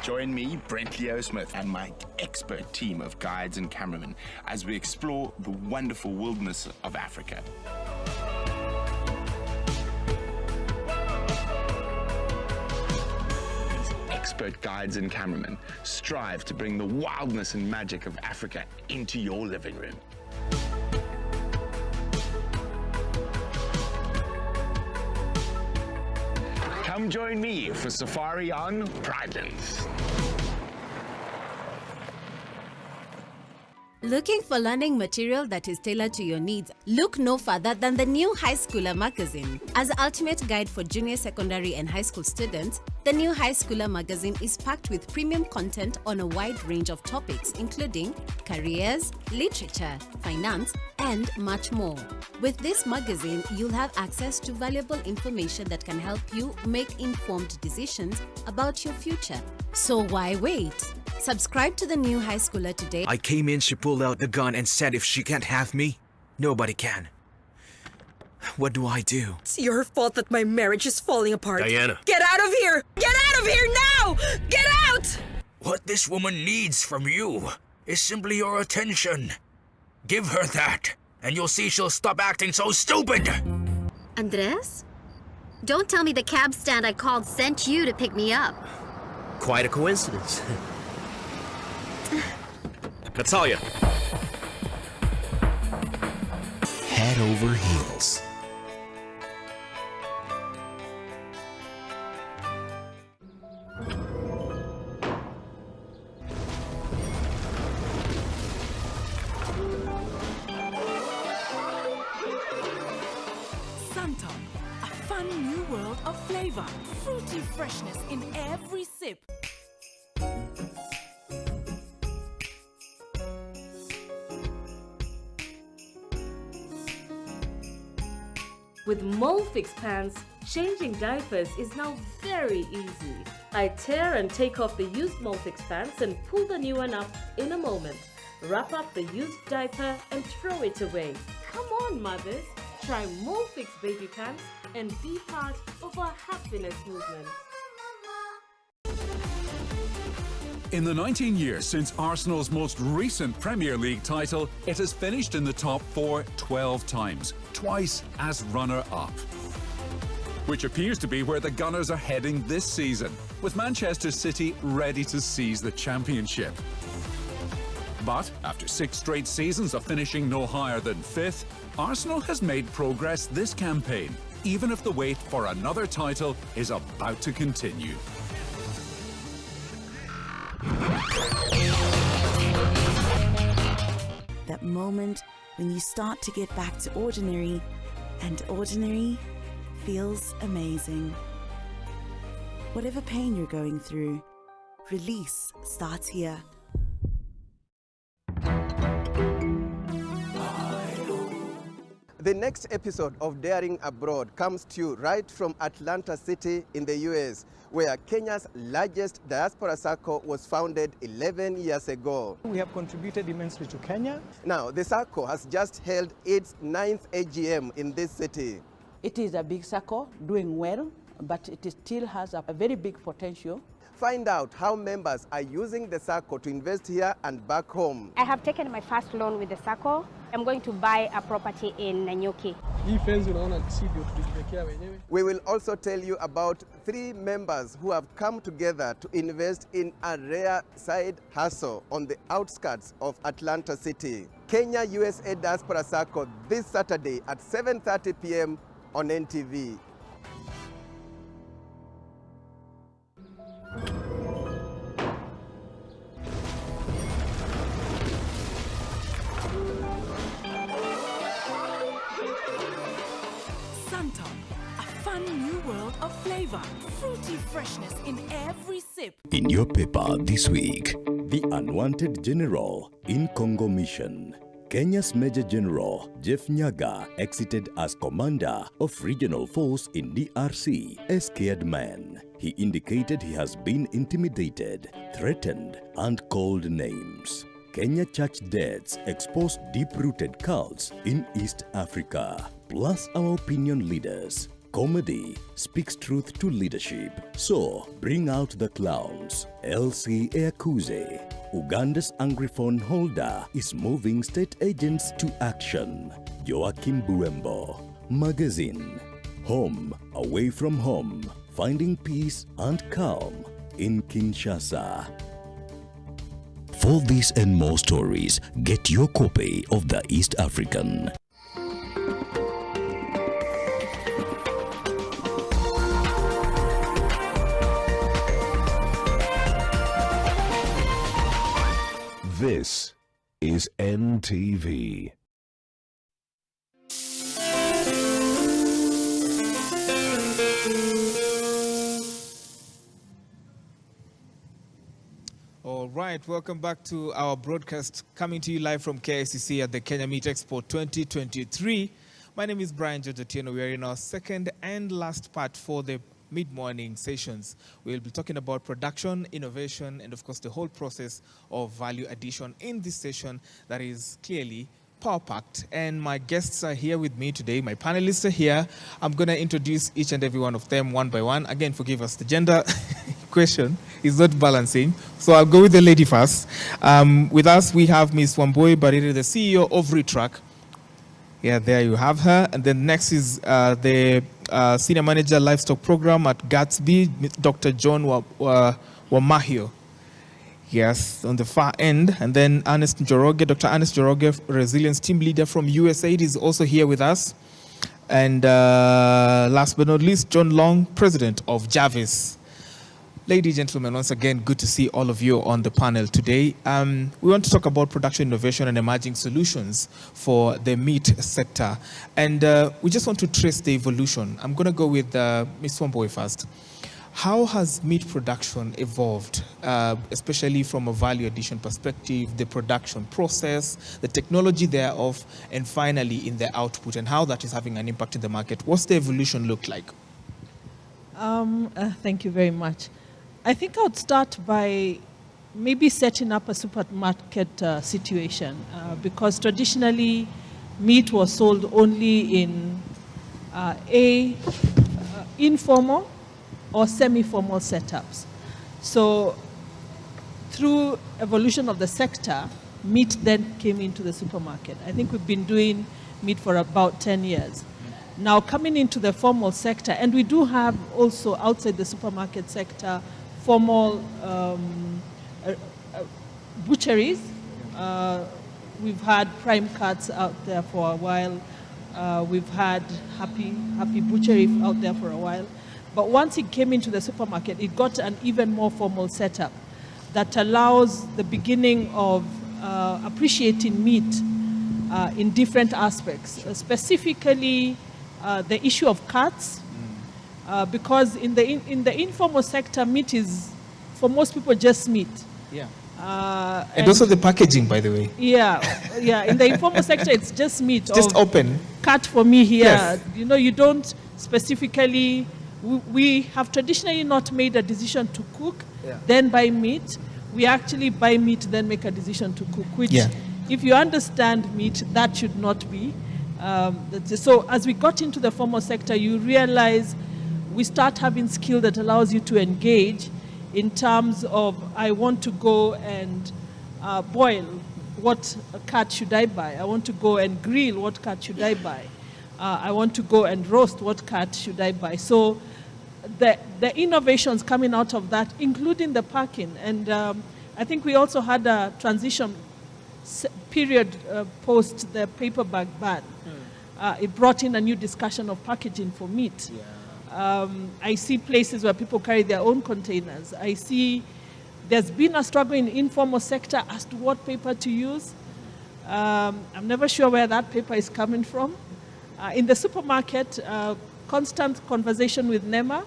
Join me, Brent Leo Smith, and my expert team of guides and cameramen as we explore the wonderful wilderness of Africa. These expert guides and cameramen strive to bring the wildness and magic of Africa into your living room. Come join me for Safari on Pridelands. Looking for learning material that is tailored to your needs? Look no further than the New High Schooler magazine. As the ultimate guide for junior, secondary, and high school students, the New High Schooler magazine is packed with premium content on a wide range of topics, including careers, literature, finance, and much more. With this magazine, you'll have access to valuable information that can help you make informed decisions about your future. So why wait? Subscribe to the New High Schooler today. I came in, she pulled out the gun and said if she can't have me, nobody can. What do I do? It's your fault that my marriage is falling apart. Diana. Get out of here! Get out of here now! Get out! What this woman needs from you is simply your attention. Give her that, and you'll see she'll stop acting so stupid. Andres? Don't tell me the cab stand I called sent you to pick me up. Quite a coincidence. Natalia. Head over heels. Santon, a fun new world of flavor. Fruity freshness in every sip. With Molfix pants, changing diapers is now very easy. I tear and take off the used Molfix pants and pull the new one up in a moment. Wrap up the used diaper and throw it away. Come on, mothers, try Molfix baby pants and be part of our happiness movement. In the 19 years since Arsenal's most recent Premier League title, it has finished in the top 4 12 times, twice as runner-up. Which appears to be where the Gunners are heading this season, with Manchester City ready to seize the championship. But after 6 straight seasons of finishing no higher than 5th, Arsenal has made progress this campaign, even if the wait for another title is about to continue. The that moment when you start to get back to ordinary, and ordinary feels amazing. Whatever pain you're going through, release starts here. The next episode of Daring Abroad comes to you right from Atlanta City in the US, where Kenya's largest diaspora circle was founded 11 years ago. We have contributed immensely to Kenya. Now, the circle has just held its 9th AGM in this city. It is a big circle doing well, but it still has a very big potential. Find out how members are using the circle to invest here and back home. I have taken my first loan with the circle. I'm going to buy a property in Nanyuki. We will also tell you about 3 members who have come together to invest in a rare side hustle on the outskirts of Atlanta City. Kenya USA Diaspora Circle this Saturday at 7:30 p.m. on NTV. A fun new world of flavor. Fruity freshness in every sip. In your paper this week, the unwanted general in Congo mission. Kenya's Major General Jeff Nyaga exited as commander of regional force in DRC, a scared man. He indicated he has been intimidated, threatened, and called names. Kenya church deaths expose deep-rooted cults in East Africa. Plus our opinion leaders. Comedy speaks truth to leadership. So bring out the clowns. LC Eakuze. Uganda's angry phone holder is moving state agents to action. Joaquim Buembo. Magazine. Home, away from home. Finding peace and calm in Kinshasa. For these and more stories, get your copy of The East African. This is NTV. All right, welcome back to our broadcast, coming to you live from KICC at the Kenya Meat Expo 2023. My name is Branji. We are in our second and last part for the mid-morning sessions. We'll be talking about production, innovation, and of course the whole process of value addition in this session that is clearly power-packed. And my guests are here with me today. My panelists are here. I'm going to introduce each and every one of them one by one. Again, forgive us, the gender question is not balancing. So I'll go with the lady first. With us, we have Ms. Wambui Bariri, the CEO of Retrack. Yeah, there you have her. And then next is the Senior Manager Livestock Program at Gatsby, Dr. John Wamahio. Yes, on the far end. And then Ernest Njoroge, Dr. Ernest Njoroge, Resilience Team Leader from USAID, is also here with us. And last but not least, John Long, President of Jarvis. Ladies and gentlemen, once again, good to see all of you on the panel today. We want to talk about production innovation and emerging solutions for the meat sector. And we just want to trace the evolution. I'm going to go with Ms. Wambui first. How has meat production evolved, especially from a value addition perspective, the production process, the technology thereof, and finally in the output, and how that is having an impact in the market? What's the evolution look like? Thank you very much. I think I would start by maybe setting up a supermarket situation, because traditionally meat was sold only in informal or semi-formal setups. So through evolution of the sector, meat then came into the supermarket. I think we've been doing meat for about 10 years. Now coming into the formal sector, and we do have also outside the supermarket sector, formal butcheries. We've had Prime Cuts out there for a while. We've had Happy Butchery out there for a while. But once it came into the supermarket, it got an even more formal setup that allows the beginning of appreciating meat in different aspects, specifically the issue of cuts, because in the informal sector, meat is, for most people, just meat. Yeah. And also the packaging, by the way. Yeah, yeah. In the informal sector, it's just meat. Just open. Cut for me here. Yes. You know, you don't specifically. We have traditionally not made a decision to cook, then buy meat. We actually buy meat, then make a decision to cook. Which, if you understand meat, that should not be. So as we got into the formal sector, you realize we start having skill that allows you to engage in terms of, I want to go and boil, what cut should I buy? I want to go and grill, what cut should I buy? I want to go and roast, what cut should I buy? So the innovations coming out of that, including the packing. And I think we also had a transition period post the paper bag ban. It brought in a new discussion of packaging for meat. I see places where people carry their own containers. I see there's been a struggle in the informal sector as to what paper to use. I'm never sure where that paper is coming from. In the supermarket, constant conversation with NEMA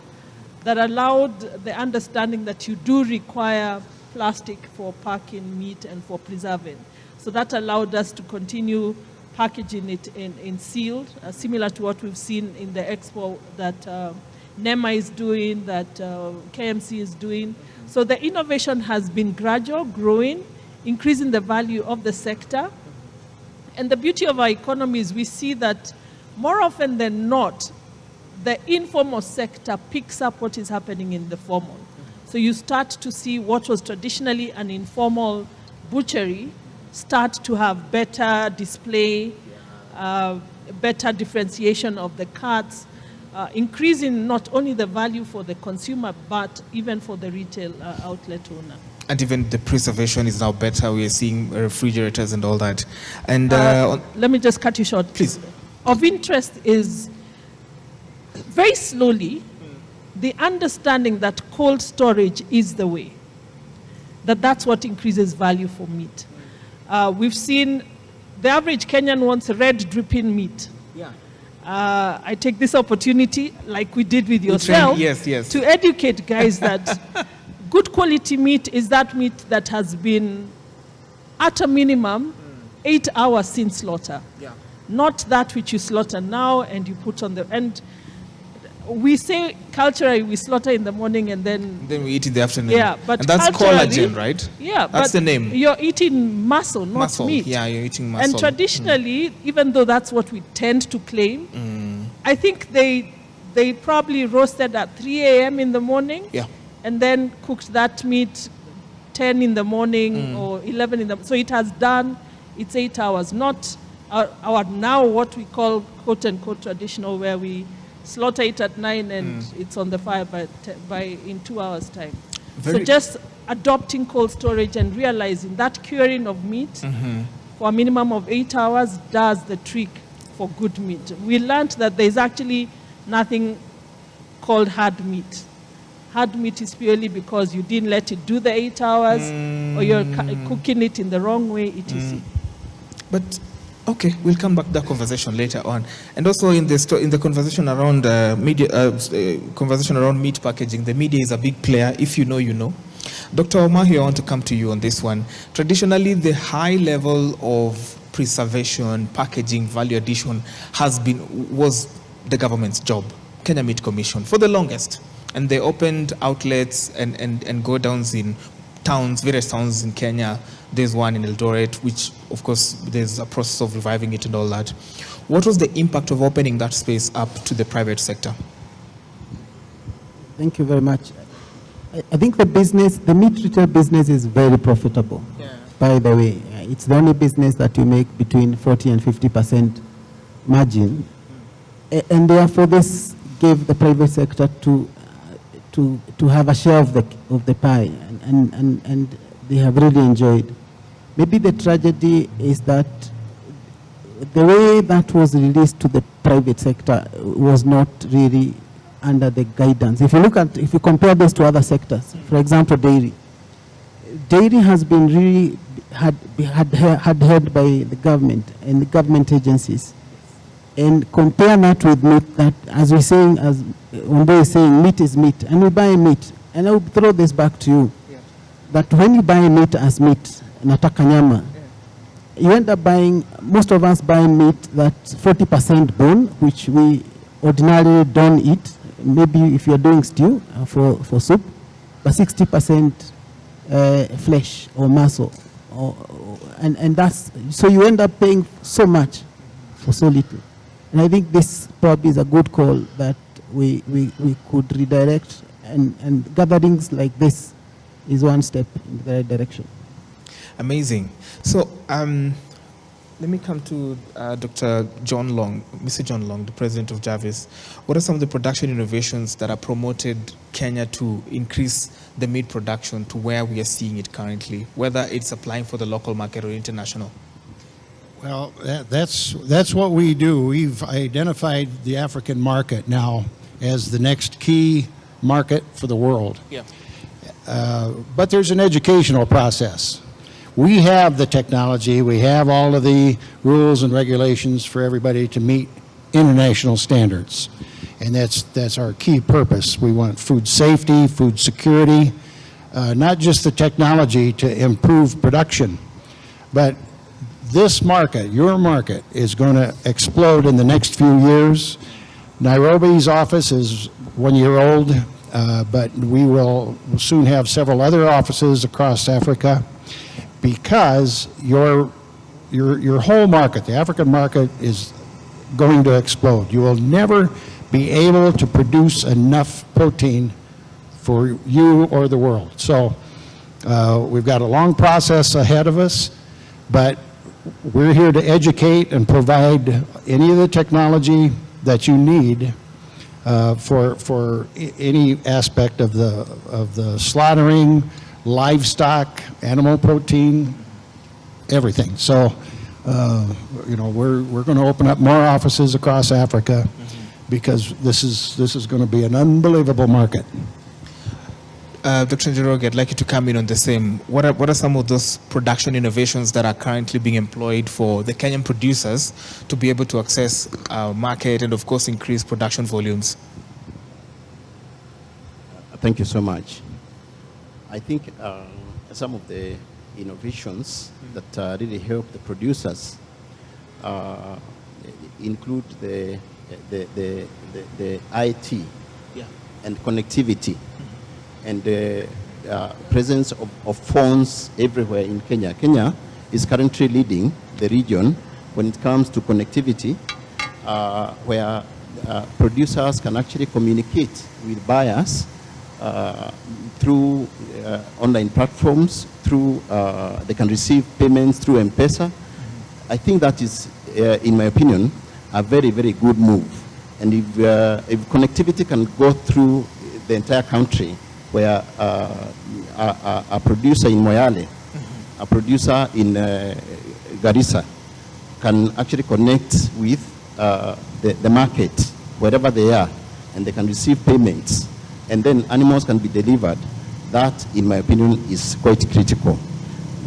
that allowed the understanding that you do require plastic for packing meat and for preserving. So that allowed us to continue packaging it in sealed, similar to what we've seen in the expo that NEMA is doing, that KMC is doing. So the innovation has been gradual, growing, increasing the value of the sector. And the beauty of our economy is we see that more often than not, the informal sector picks up what is happening in the formal. So you start to see what was traditionally an informal butchery start to have better display, better differentiation of the cuts, increasing not only the value for the consumer, but even for the retail outlet owner. And even the preservation is now better. We are seeing refrigerators and all that. And let me just cut you short. Please. Of interest is very slowly the understanding that cold storage is the way, that's what increases value for meat. We've seen the average Kenyan wants red dripping meat. Yeah. I take this opportunity, like we did with yourself, to educate guys that good quality meat is that meat that has been at a minimum 8 hours since slaughter. Yeah. Not that which you slaughter now and you put on the end. We say culturally we slaughter in the morning and then we eat in the afternoon. Yeah, but and that's collagen, right? Yeah, that's the name. You're eating muscle, not meat. Yeah, you're eating muscle. And traditionally, even though that's what we tend to claim, I think they probably roasted at 3 a.m. in the morning. Yeah. And then cooked that meat 10 in the morning or 11 in the morning. So it has done its 8 hours, not our now what we call quote unquote traditional, where we slaughter it at 9 and it's on the fire in 2 hours time. So just adopting cold storage and realizing that curing of meat for a minimum of 8 hours does the trick for good meat. We learned that there's actually nothing called hard meat. Hard meat is purely because you didn't let it do the 8 hours or you're cooking it in the wrong way, etc. But okay, we'll come back to that conversation later on. And also in the conversation around conversation around meat packaging, the media is a big player. If you know, you know. Dr. Omahi, I want to come to you on this one. Traditionally, the high level of preservation, packaging, value addition was the government's job, Kenya Meat Commission, for the longest. And they opened outlets and go-downs in towns, various towns in Kenya. There's one in Eldoret, which, of course, there's a process of reviving it and all that. What was the impact of opening that space up to the private sector? Thank you very much. I think the meat retail business is very profitable. Yeah. By the way, it's the only business that you make between 40 and 50% margin. And therefore, this gave the private sector to have a share of the pie, and they have really enjoyed. Maybe the tragedy is that the way that was released to the private sector was not really under the guidance. If you compare this to other sectors, for example, dairy has been really had held by the government and the government agencies, and compare that with meat that, as we're saying, as Umbe is saying, meat is meat, and we buy meat. And I will throw this back to you, that when you buy meat as meat, nataka nyama, you end up buying, most of us buy meat that's 40% bone, which we ordinarily don't eat. Maybe if you're doing stew for soup, but 60% flesh or muscle. And that's, so you end up paying so much for so little. And I think this probably is a good call that we could redirect, and gatherings like this is one step in the right direction. Amazing. So let me come to Dr. John Long, Mr. John Long, the president of Jarvis. What are some of the production innovations that are promoted Kenya to increase the meat production to where we are seeing it currently, whether it's applying for the local market or international? Well, that's what we do. We've identified the African market now as the next key market for the world. Yeah. But there's an educational process. We have the technology, we have all of the rules and regulations for everybody to meet international standards. And that's our key purpose. We want food safety, food security, not just the technology to improve production, but this market, your market, is going to explode in the next few years. Nairobi's office is 1 year old, but we will soon have several other offices across Africa, because your whole market, the African market, is going to explode. You will never be able to produce enough protein for you or the world. So we've got a long process ahead of us, but we're here to educate and provide any of the technology that you need for any aspect of the slaughtering, livestock, animal protein, everything. So, you know, we're going to open up more offices across Africa, because this is going to be an unbelievable market. Dr. Njoroge, I'd like you to come in on the same. What are some of those production innovations that are currently being employed for the Kenyan producers to be able to access our market and, of course, increase production volumes? Thank you so much. I think some of the innovations that really help the producers include the IT and connectivity, and the presence of phones everywhere in Kenya. Kenya is currently leading the region when it comes to connectivity, where producers can actually communicate with buyers through online platforms, through they can receive payments through M-Pesa. I think that is, in my opinion, a very, very good move. And if connectivity can go through the entire country, where a producer in Moyale, a producer in Garissa can actually connect with the market, wherever they are, and they can receive payments, and then animals can be delivered. That, in my opinion, is quite critical.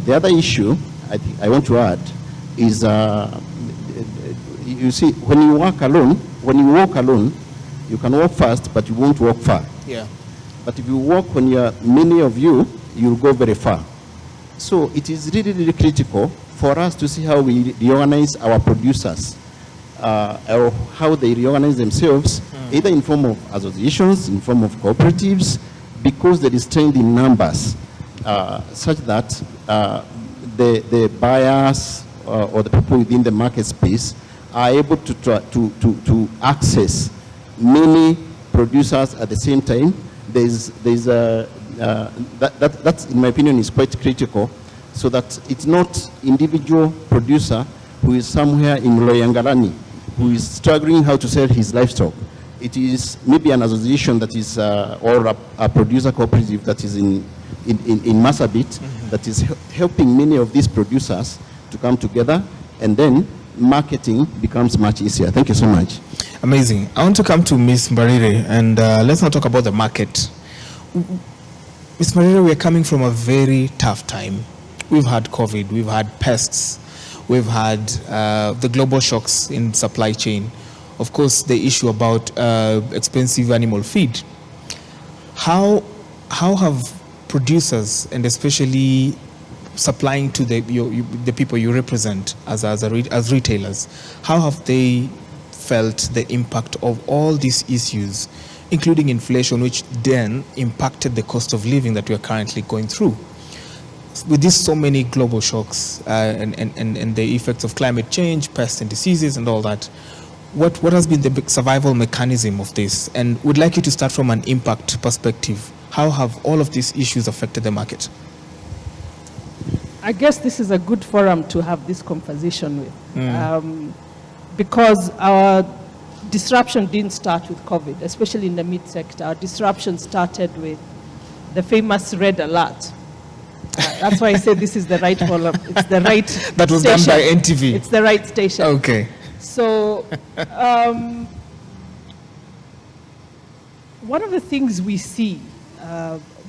The other issue I want to add is, you see, when you walk alone, you can walk fast, but you won't walk far. Yeah. But if you walk when you are many of you, you'll go very far. So it is really, really critical for us to see how we reorganize our producers, or how they reorganize themselves, either in form of associations, in form of cooperatives, because there is strength in numbers, such that the buyers or the people within the market space are able to access many producers at the same time. That, in my opinion, is quite critical, so that it's not individual producer who is somewhere in Loyangalani who is struggling how to sell his livestock. It is maybe an association that is, or a producer cooperative that is in Marsabit, that is helping many of these producers to come together, and then marketing becomes much easier. Thank you so much. Amazing. I want to come to Ms. Mbarire, and let's not talk about the market. Ms. Mbarire, we are coming from a very tough time. We've had COVID, we've had pests, we've had the global shocks in supply chain. Of course, the issue about expensive animal feed. How have producers, and especially supplying to the people you represent as retailers, how have they felt the impact of all these issues, including inflation, which then impacted the cost of living that we are currently going through? With these so many global shocks and the effects of climate change, pests and diseases and all that, what has been the survival mechanism of this? And would like you to start from an impact perspective. How have all of these issues affected the market? I guess this is a good forum to have this conversation with, because our disruption didn't start with COVID, especially in the meat sector. Our disruption started with the famous red alert. That's why I say this is the right forum. It's the right that was station. Done by NTV. It's the right station. Okay. So one of the things we see,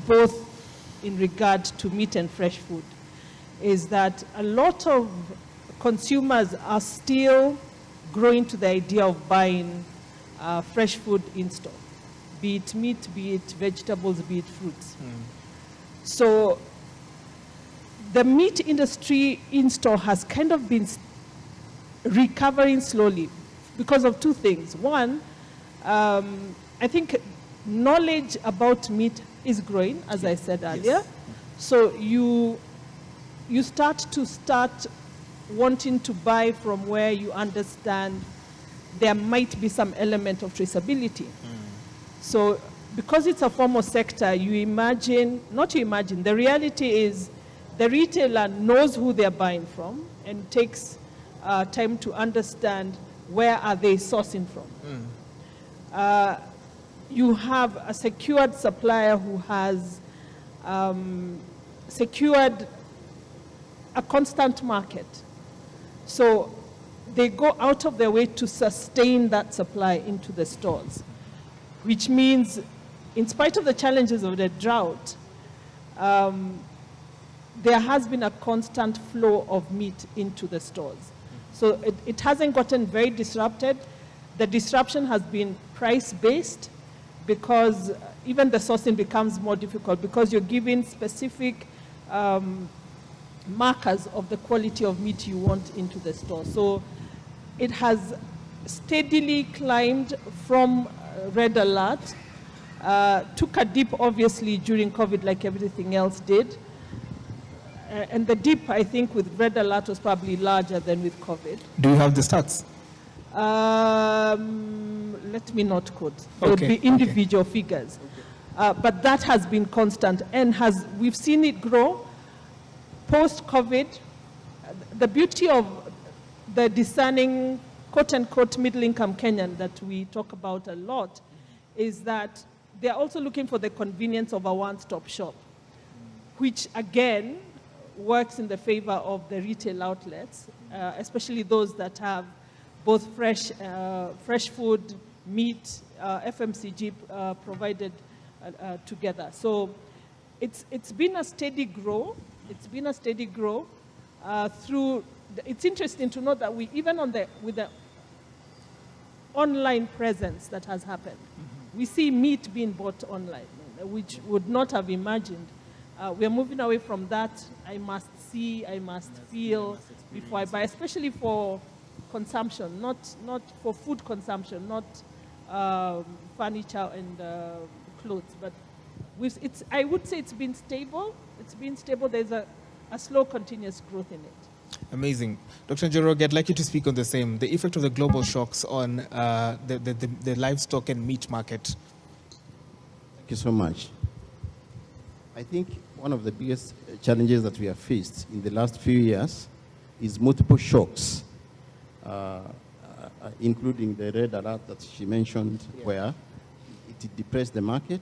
both in regard to meat and fresh food, is that a lot of consumers are still growing to the idea of buying fresh food in store, be it meat, be it vegetables, be it fruits. So the meat industry in store has kind of been recovering slowly because of two things. One, I think knowledge about meat is growing, as I said earlier. So you start wanting to buy from where you understand there might be some element of traceability. So because it's a formal sector, the reality is the retailer knows who they're buying from and takes time to understand where are they sourcing from. You have a secured supplier who has secured a constant market. So they go out of their way to sustain that supply into the stores, which means in spite of the challenges of the drought, there has been a constant flow of meat into the stores. So it hasn't gotten very disrupted. The disruption has been price-based because even the sourcing becomes more difficult because you're giving specific markers of the quality of meat you want into the store. So it has steadily climbed from red alert, took a dip obviously during COVID like everything else did. And the dip, I think, with red alert was probably larger than with COVID. Do you have the stats? Let me not quote. There would be individual figures. But that has been constant and we've seen it grow post-COVID. The beauty of the discerning, quote-unquote, middle-income Kenyan that we talk about a lot is that they're also looking for the convenience of a one-stop shop, which, again, works in the favor of the retail outlets, especially those that have both fresh food, meat, FMCG provided together. So it's been a steady grow. It's been a steady grow through. It's interesting to note that even with the online presence that has happened, we see meat being bought online, which would not have imagined. We are moving away from that. I must see, I must feel before I buy, especially for consumption, not for food consumption, not furniture and clothes. But I would say it's been stable. It's been stable. There's a slow, continuous growth in it. Amazing. Dr. Njoroge, I'd like you to speak on the same, the effect of the global shocks on the livestock and meat market. Thank you so much. I think one of the biggest challenges that we have faced in the last few years is multiple shocks, including the red alert that she mentioned, where it depressed the market,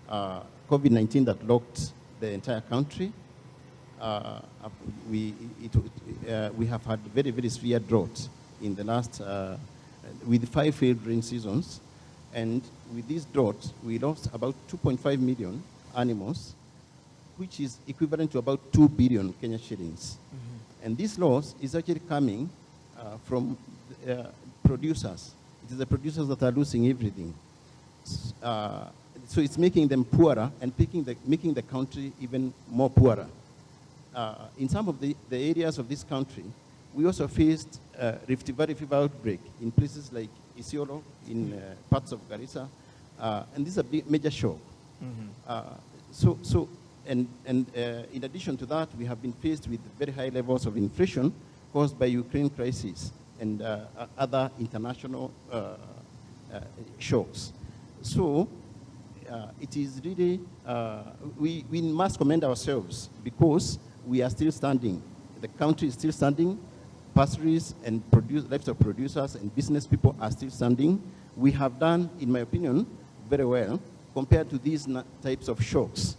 COVID-19 that locked the entire country. We have had very, very severe drought in the last, with 5 failed rain seasons. And with this drought, we lost about 2.5 million animals which is equivalent to about 2 billion Kenya shillings. And this loss is actually coming from producers. It is the producers that are losing everything. So it's making them poorer and making the country even more poorer. In some of the areas of this country, we also faced Rift Valley fever outbreak in places like Isiolo, in parts of Garissa, and this is a major shock. In addition to that, we have been faced with very high levels of inflation caused by Ukraine crisis and other international shocks. So it is really, we must commend ourselves because we are still standing. The country is still standing. Pastries and livestock producers and business people are still standing. We have done, in my opinion, very well compared to these types of shocks.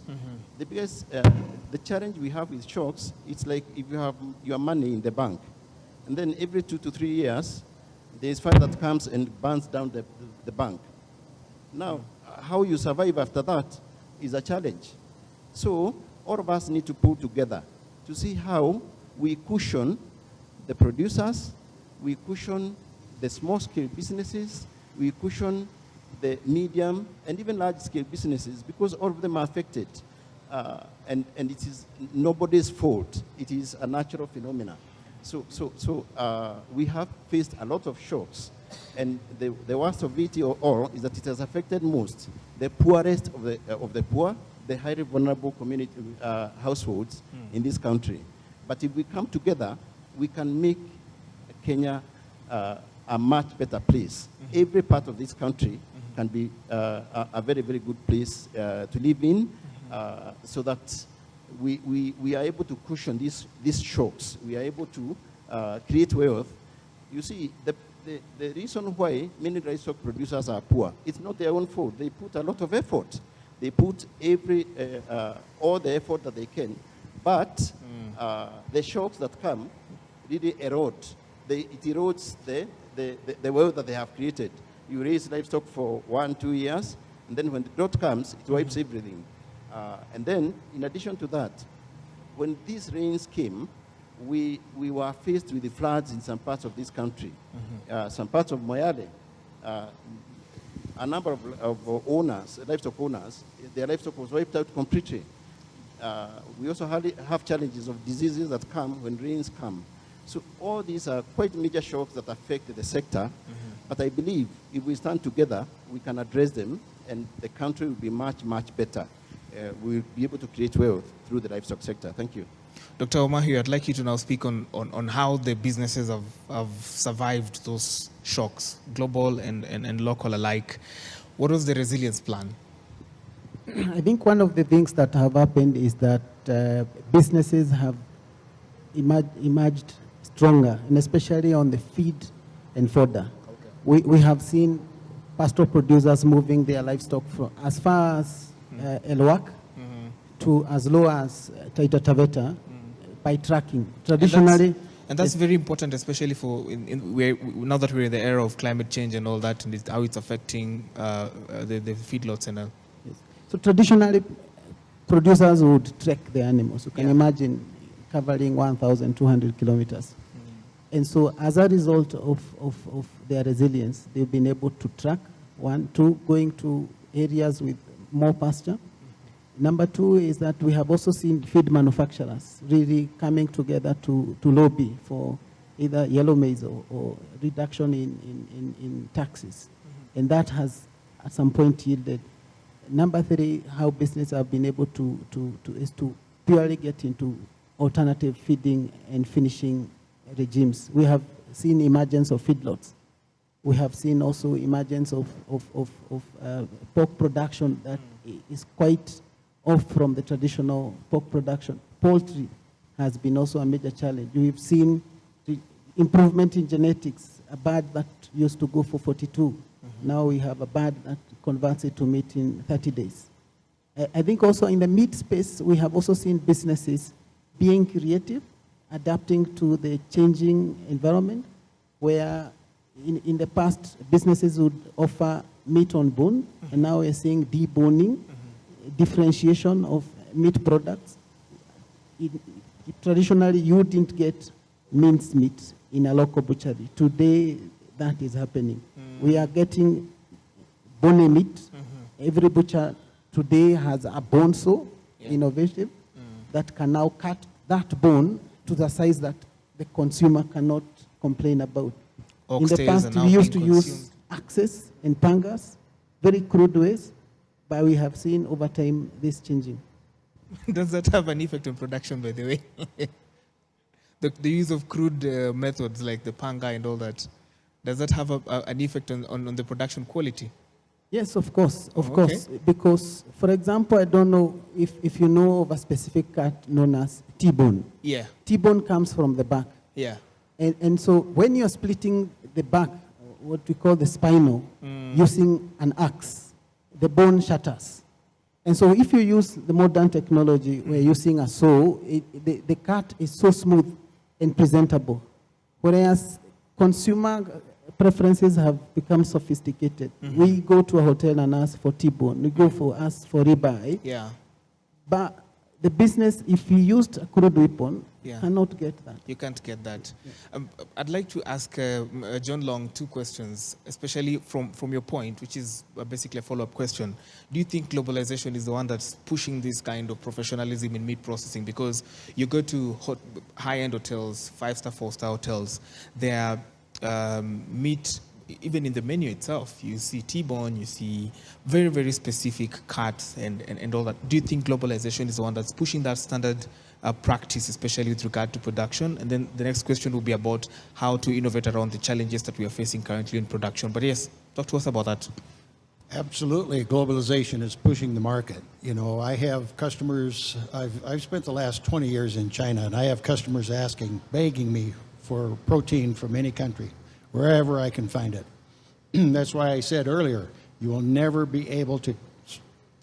The biggest, the challenge we have with shocks, it's like if you have your money in the bank, and then every 2 to 3 years, there is fire that comes and burns down the bank. Now, how you survive after that is a challenge. So all of us need to pull together to see how we cushion the producers, we cushion the small-scale businesses, we cushion the medium and even large-scale businesses because all of them are affected. And it is nobody's fault. It is a natural phenomenon. So we have faced a lot of shocks. And the worst of it all is that it has affected most the poorest of the poor, the highly vulnerable community households in this country. But if we come together, we can make Kenya a much better place. Every part of this country can be a very, very good place to live in so that we are able to cushion these shocks. We are able to create wealth. You see, the reason why many livestock producers are poor, it's not their own fault. They put a lot of effort. They put all the effort that they can. But the shocks that come really erode. It erodes the wealth that they have created. You raise livestock for 1-2 years, and then when the drought comes, it wipes everything. And then, in addition to that, when these rains came, we were faced with the floods in some parts of this country. Some parts of Moyale, a number of owners, livestock owners, their livestock was wiped out completely. We also have challenges of diseases that come when rains come. So all these are quite major shocks that affect the sector. But I believe if we stand together, we can address them, and the country will be much, much better. We'll be able to create wealth through the livestock sector. Thank you. Dr. Omahi, I'd like you to now speak on how the businesses have survived those shocks, global and local alike. What was the resilience plan? I think one of the things that have happened is that businesses have emerged stronger, and especially on the feed and fodder. Okay. We have seen pastoral producers moving their livestock from as far as Elwak to as low as Taita Taveta by tracking. Traditionally, and that's very important, especially for now that we're in the era of climate change and all that, and how it's affecting the feedlots and all. Yes. So traditionally, producers would trek the animals. You can imagine covering 1,200 kilometers. And so as a result of their resilience, they've been able to track, 1, 2, going to areas with more pasture. Number 2 is that we have also seen feed manufacturers really coming together to lobby for either yellow maize or reduction in taxes. And that has at some point yielded. Number 3, how businesses have been able is to purely get into alternative feeding and finishing regimes. We have seen emergence of feedlots. We have seen also emergence of pork production that is quite off from the traditional pork production. Poultry has been also a major challenge. We've seen the improvement in genetics. A bird that used to go for 42, now we have a bird that converts it to meat in 30 days. I think also in the meat space, we have also seen businesses being creative, adapting to the changing environment, where in the past, businesses would offer meat on bone, and now we're seeing deboning, differentiation of meat products. traditionally, you didn't get minced meat in a local butchery. Today, that is happening. We are getting bone meat. Every butcher today has a bone saw, innovative, that can now cut that bone to the size that the consumer cannot complain about. In the past, we used to use axes and pangas, very crude ways, but we have seen over time this changing. Does that have an effect on production, by the way? The use of crude methods like the panga and all that, does that have an effect on the production quality? Yes, of course, course. Because, for example, I don't know if you know of a specific cut known as T-bone. Yeah. T-bone comes from the back. Yeah. And so when you're splitting the back, what we call the spinal, using an axe, the bone shatters. And so if you use the modern technology, we're using a saw, the cut is so smooth and presentable. Whereas consumer preferences have become sophisticated. We go to a hotel and ask for T-bone. We go for ribeye. Yeah. But the business, if you used a crude weapon, cannot get that. You can't get that. I'd like to ask John Long 2 questions, especially from your point, which is basically a follow-up question. Do you think globalization is the one that's pushing this kind of professionalism in meat processing? Because you go to high-end hotels, 5-star, 4-star hotels, there are meat, even in the menu itself, you see T-bone, you see very, very specific cuts and all that. Do you think globalization is the one that's pushing that standard practice, especially with regard to production? And then the next question will be about how to innovate around the challenges that we are facing currently in production. But yes, talk to us about that. Absolutely, globalization is pushing the market. You know, I have customers, I've spent the last 20 years in China, and I have customers begging me for protein from any country, wherever I can find it. That's why I said earlier, you will never be able to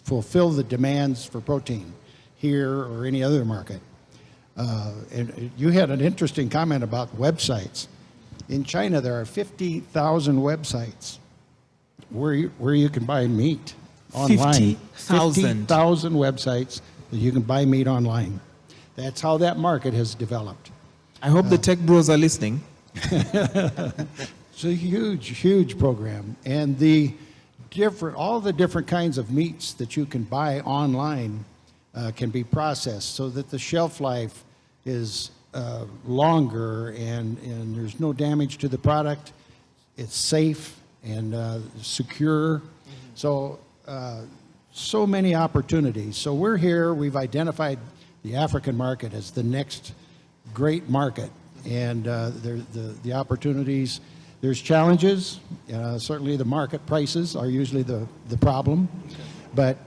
fulfill the demands for protein here or any other market. And you had an interesting comment about websites. In China, there are 50,000 websites where you can buy meat online. 50,000 websites that you can buy meat online. That's how that market has developed. I hope the tech bros are listening. It's a huge, huge program. And all the different kinds of meats that you can buy online can be processed so that the shelf life is longer and there's no damage to the product. It's safe and secure. So many opportunities. So we're here, we've identified the African market as the next great market. And the opportunities, there's challenges. Certainly the market prices are usually the problem. But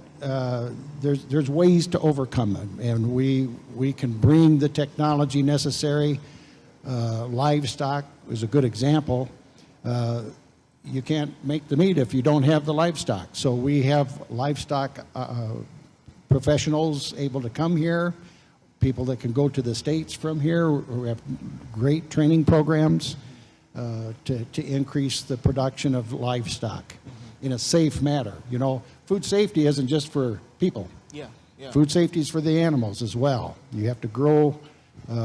there's ways to overcome them, and we can bring the technology necessary. Livestock is a good example. You can't make the meat if you don't have the livestock. So we have livestock professionals able to come here, people that can go to the States from here. We have great training programs to increase the production of livestock in a safe manner. You know, food safety isn't just for people. Yeah. Food safety is for the animals as well. You have to grow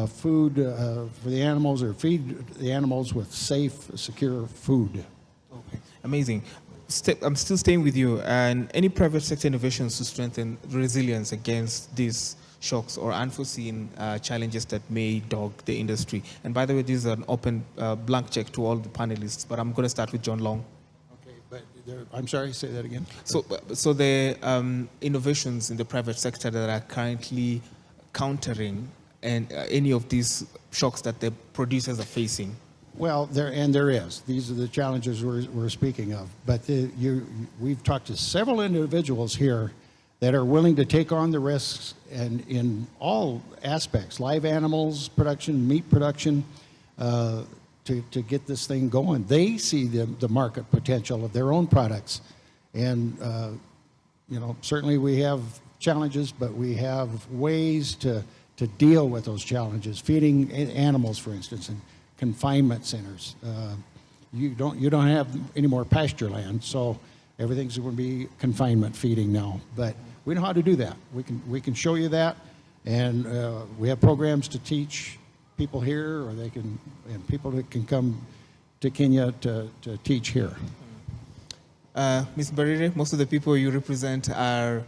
food for the animals or feed the animals with safe, secure food. Okay, amazing. I'm still staying with you. And any private sector innovations to strengthen resilience against these shocks or unforeseen challenges that may dog the industry? And by the way, this is an open blank check to all the panelists, but I'm going to start with John Long. But I'm sorry, say that again. So the innovations in the private sector that are currently countering and any of these shocks that the producers are facing. Well, there is. These are the challenges we're speaking of. But we've talked to several individuals here that are willing to take on the risks and in all aspects, live animals production, meat production, to get this thing going. They see the market potential of their own products. And, certainly we have challenges, but we have ways to deal with those challenges. Feeding animals, for instance, in confinement centers. You don't have any more pasture land, so everything's going to be confinement feeding now. But we know how to do that. We can show you that, And we have programs to teach people here, or and people that can come to Kenya to teach here. Ms. Barire, most of the people you represent are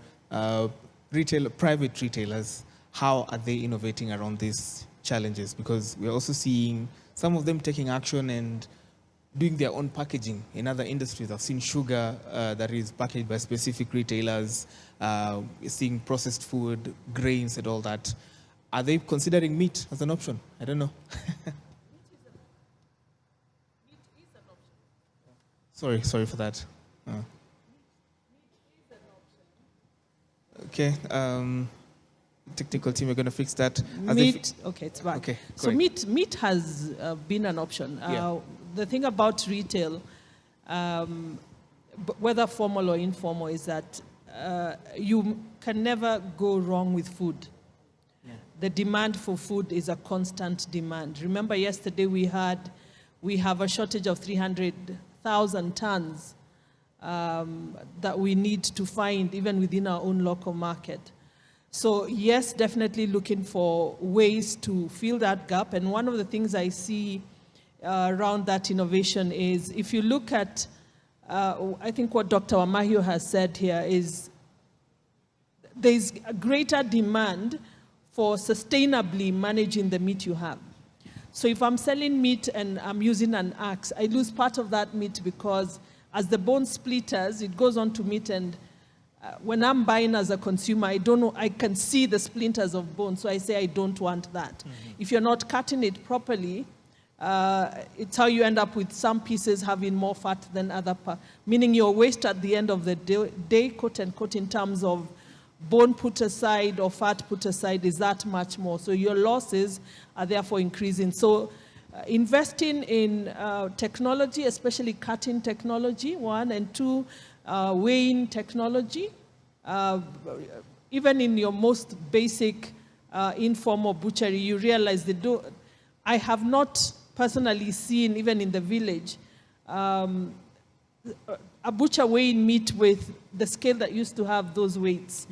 private retailers. How are they innovating around these challenges? Because we're also seeing some of them taking action and doing their own packaging in other industries. I've seen sugar that is packaged by specific retailers, seeing processed food, grains and all that. Are they considering meat as an option? I don't know. Sorry for that. Okay, technical team, we're going to fix that. Meat, okay, it's back. Okay, so meat has been an option. The thing about retail, whether formal or informal, is that you can never go wrong with food. Yeah. The demand for food is a constant demand. Remember yesterday we have a shortage of 300,000 tons that we need to find even within our own local market. So yes, definitely looking for ways to fill that gap. And one of the things I see around that innovation is, if you look at, I think what Dr. Wamahio has said here is, there's a greater demand for sustainably managing the meat you have. So if I'm selling meat and I'm using an axe, I lose part of that meat because as the bone splitters, it goes on to meat, and when I'm buying as a consumer, I don't know, I can see the splinters of bone, so I say I don't want that. Mm-hmm. If you're not cutting it properly, it's how you end up with some pieces having more fat than other parts, meaning your waste at the end of the day, quote unquote, in terms of bone put aside or fat put aside, is that much more. So your losses are therefore increasing. So investing in technology, especially cutting technology, one, and two, weighing technology, even in your most basic informal butchery, you realize I have not personally seen, even in the village, a butcher weighing meat with the scale that used to have those weights.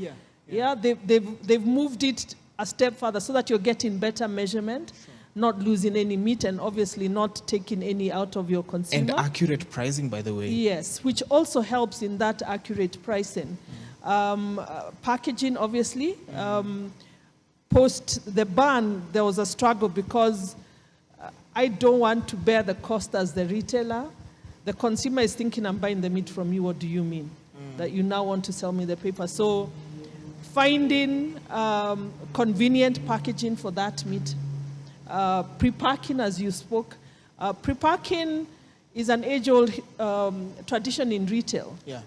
Yeah, they've moved it a step further so that you're getting better measurement, not losing any meat, and obviously not taking any out of your consumer. And accurate pricing, by the way. Yes, which also helps in that accurate pricing. Packaging, obviously. Post the ban, there was a struggle because I don't want to bear the cost as the retailer. The consumer is thinking, I'm buying the meat from you, what do you mean? That you now want to sell me the paper. So finding convenient packaging for that meat. Pre-packing, as you spoke. Pre-packing is an age-old tradition in retail. Yeah.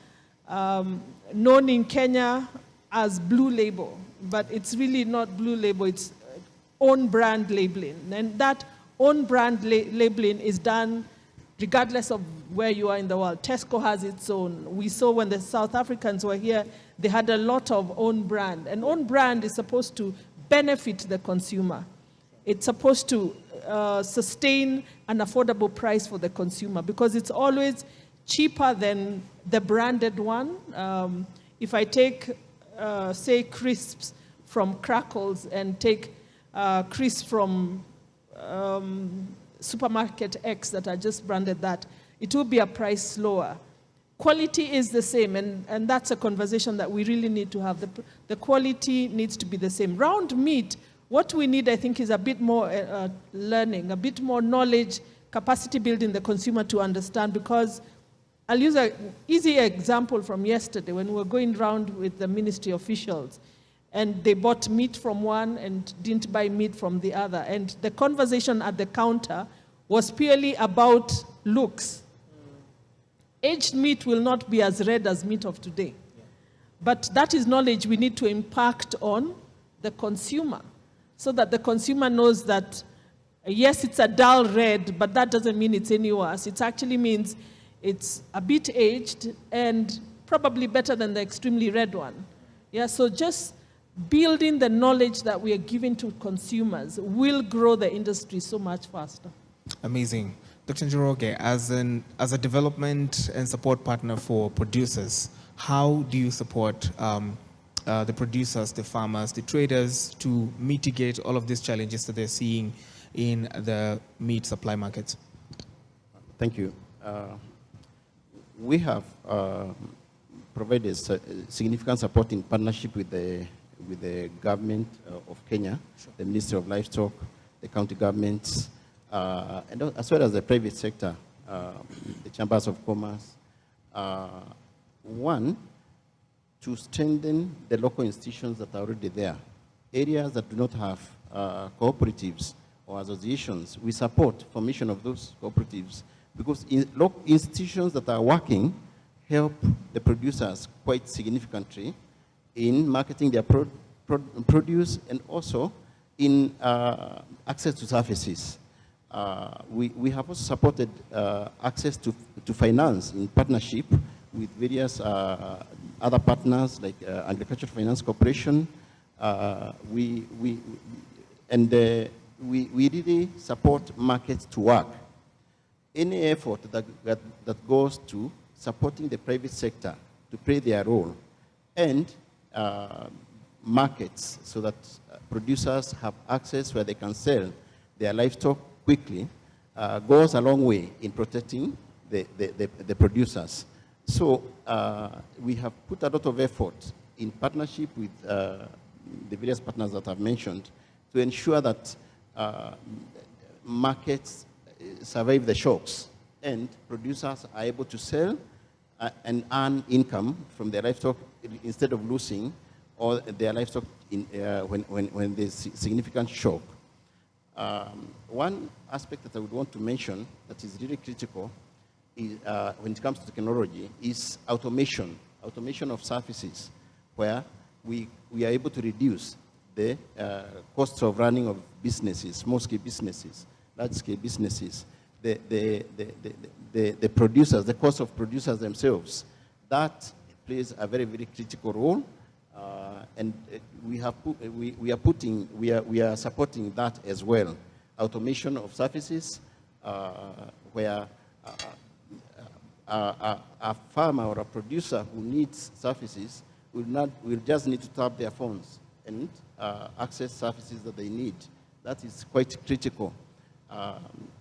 Known in Kenya as blue label, but it's really not blue label, it's own brand labeling. And that own brand labeling is done regardless of where you are in the world. Tesco has its own. We saw when the South Africans were here, they had a lot of own brand. And own brand is supposed to benefit the consumer. It's supposed to sustain an affordable price for the consumer because it's always cheaper than the branded one. If I take, say, crisps from Crackles and take crisps from supermarket X that I just branded that, it will be a price lower. Quality is the same, and that's a conversation that we really need to have. The quality needs to be the same. Round meat, what we need, I think, is a bit more learning, a bit more knowledge, capacity building the consumer to understand, because I'll use an easy example from yesterday when we were going around with the ministry officials, and they bought meat from one and didn't buy meat from the other. And the conversation at the counter was purely about looks. Aged meat will not be as red as meat of today. But that is knowledge we need to impact on the consumer, so that the consumer knows that, yes, it's a dull red, but that doesn't mean it's any worse. It actually means it's a bit aged and probably better than the extremely red one. Yeah, so just building the knowledge that we are giving to consumers will grow the industry so much faster. Amazing. Dr. Njoroge, as a development and support partner for producers, how do you support the producers, the farmers, the traders to mitigate all of these challenges that they're seeing in the meat supply markets? Thank you. We have provided significant support in partnership with the government of Kenya, the Ministry of Livestock, the county governments, and as well as the private sector, the chambers of commerce. One, to strengthen the local institutions that are already there. Areas that do not have cooperatives or associations, we support formation of those cooperatives because local institutions that are working help the producers quite significantly in marketing their produce and also in access to services. We have also supported access to finance in partnership with various other partners like Agricultural Finance Corporation. We really support markets to work. Any effort that goes to supporting the private sector to play their role and markets so that producers have access where they can sell their livestock quickly goes a long way in protecting the producers. So we have put a lot of effort in partnership with the various partners that I've mentioned to ensure that markets survive the shocks and producers are able to sell and earn income from their livestock instead of losing all their livestock when there's significant shock. One aspect that I would want to mention that is really critical is, when it comes to technology is automation of services, where we are able to reduce the costs of running of businesses, small-scale businesses, large-scale businesses, the producers, the cost of producers themselves. That plays a very, very critical role, and we are supporting that as well. Automation of services, where a farmer or a producer who needs services will just need to tap their phones and access services that they need. That is quite critical.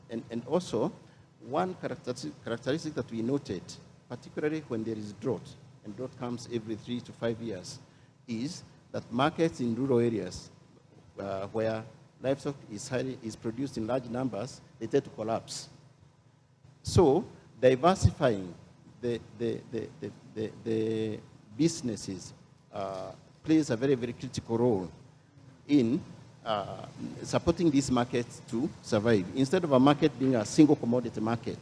And also, one characteristic that we noted, particularly when there is drought, and drought comes every 3 to 5 years, is that markets in rural areas where livestock is produced in large numbers, they tend to collapse. So diversifying the businesses plays a very, very critical role in supporting these markets to survive. Instead of a market being a single commodity market,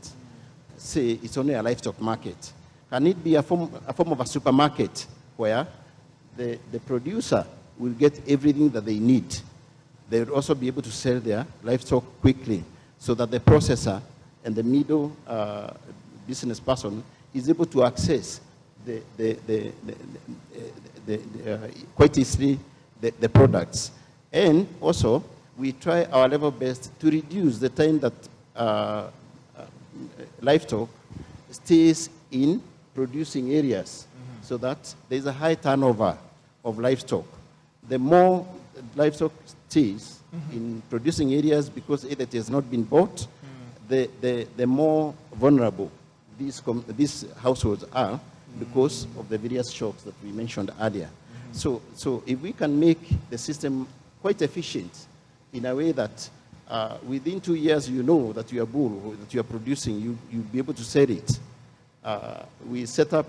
say it's only a livestock market, can it be a form of a supermarket where the producer will get everything that they need? They will also be able to sell their livestock quickly so that the processor and the middle business person is able to access quite easily the products. And also, we try our level best to reduce the time that livestock stays in producing areas, so that there's a high turnover of livestock. The more livestock stays in producing areas because it has not been bought, the more vulnerable these households are because of the various shocks that we mentioned earlier. So if we can make the system quite efficient in a way that within 2 years you know that your bull that you are producing, you'll be able to sell it. We set up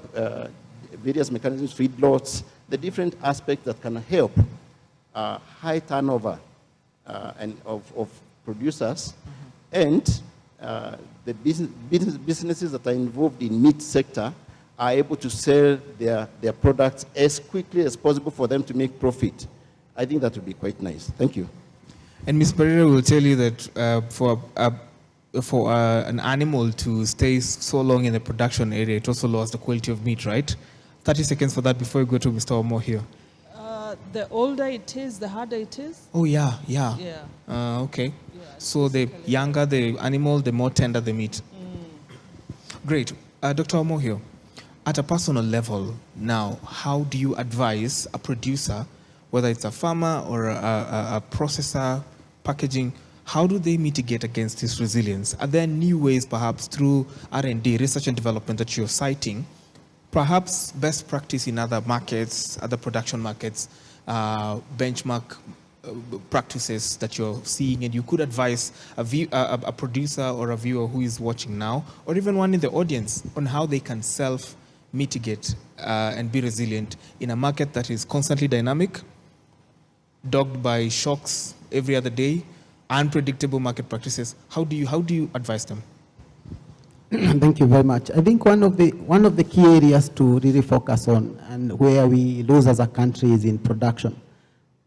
various mechanisms, feedlots, the different aspects that can help high turnover and of producers, and the businesses that are involved in meat sector are able to sell their products as quickly as possible for them to make profit. I think that would be quite nice. Thank you. And Ms. Pereira will tell you that for an animal to stay so long in the production area, it also lowers the quality of meat, right? 30 seconds for that before we go to Mr. Omo here. The older it is, the harder it is. Oh, yeah. Okay. Yeah, so the younger the animal, the more tender the meat. Great. Dr. Omo here. At a personal level now, how do you advise a producer, whether it's a farmer or a processor, packaging, how do they mitigate against this resilience? Are there new ways, perhaps through R&D, research and development, that you're citing, perhaps best practice in other markets, other production markets, benchmark practices that you're seeing, and you could advise a producer or a viewer who is watching now, or even one in the audience, on how they can self-mitigate and be resilient in a market that is constantly dynamic, dogged by shocks every other day, unpredictable market practices? How do you advise them? Thank you very much. I think one of the key areas to really focus on, and where we lose as a country, is in production.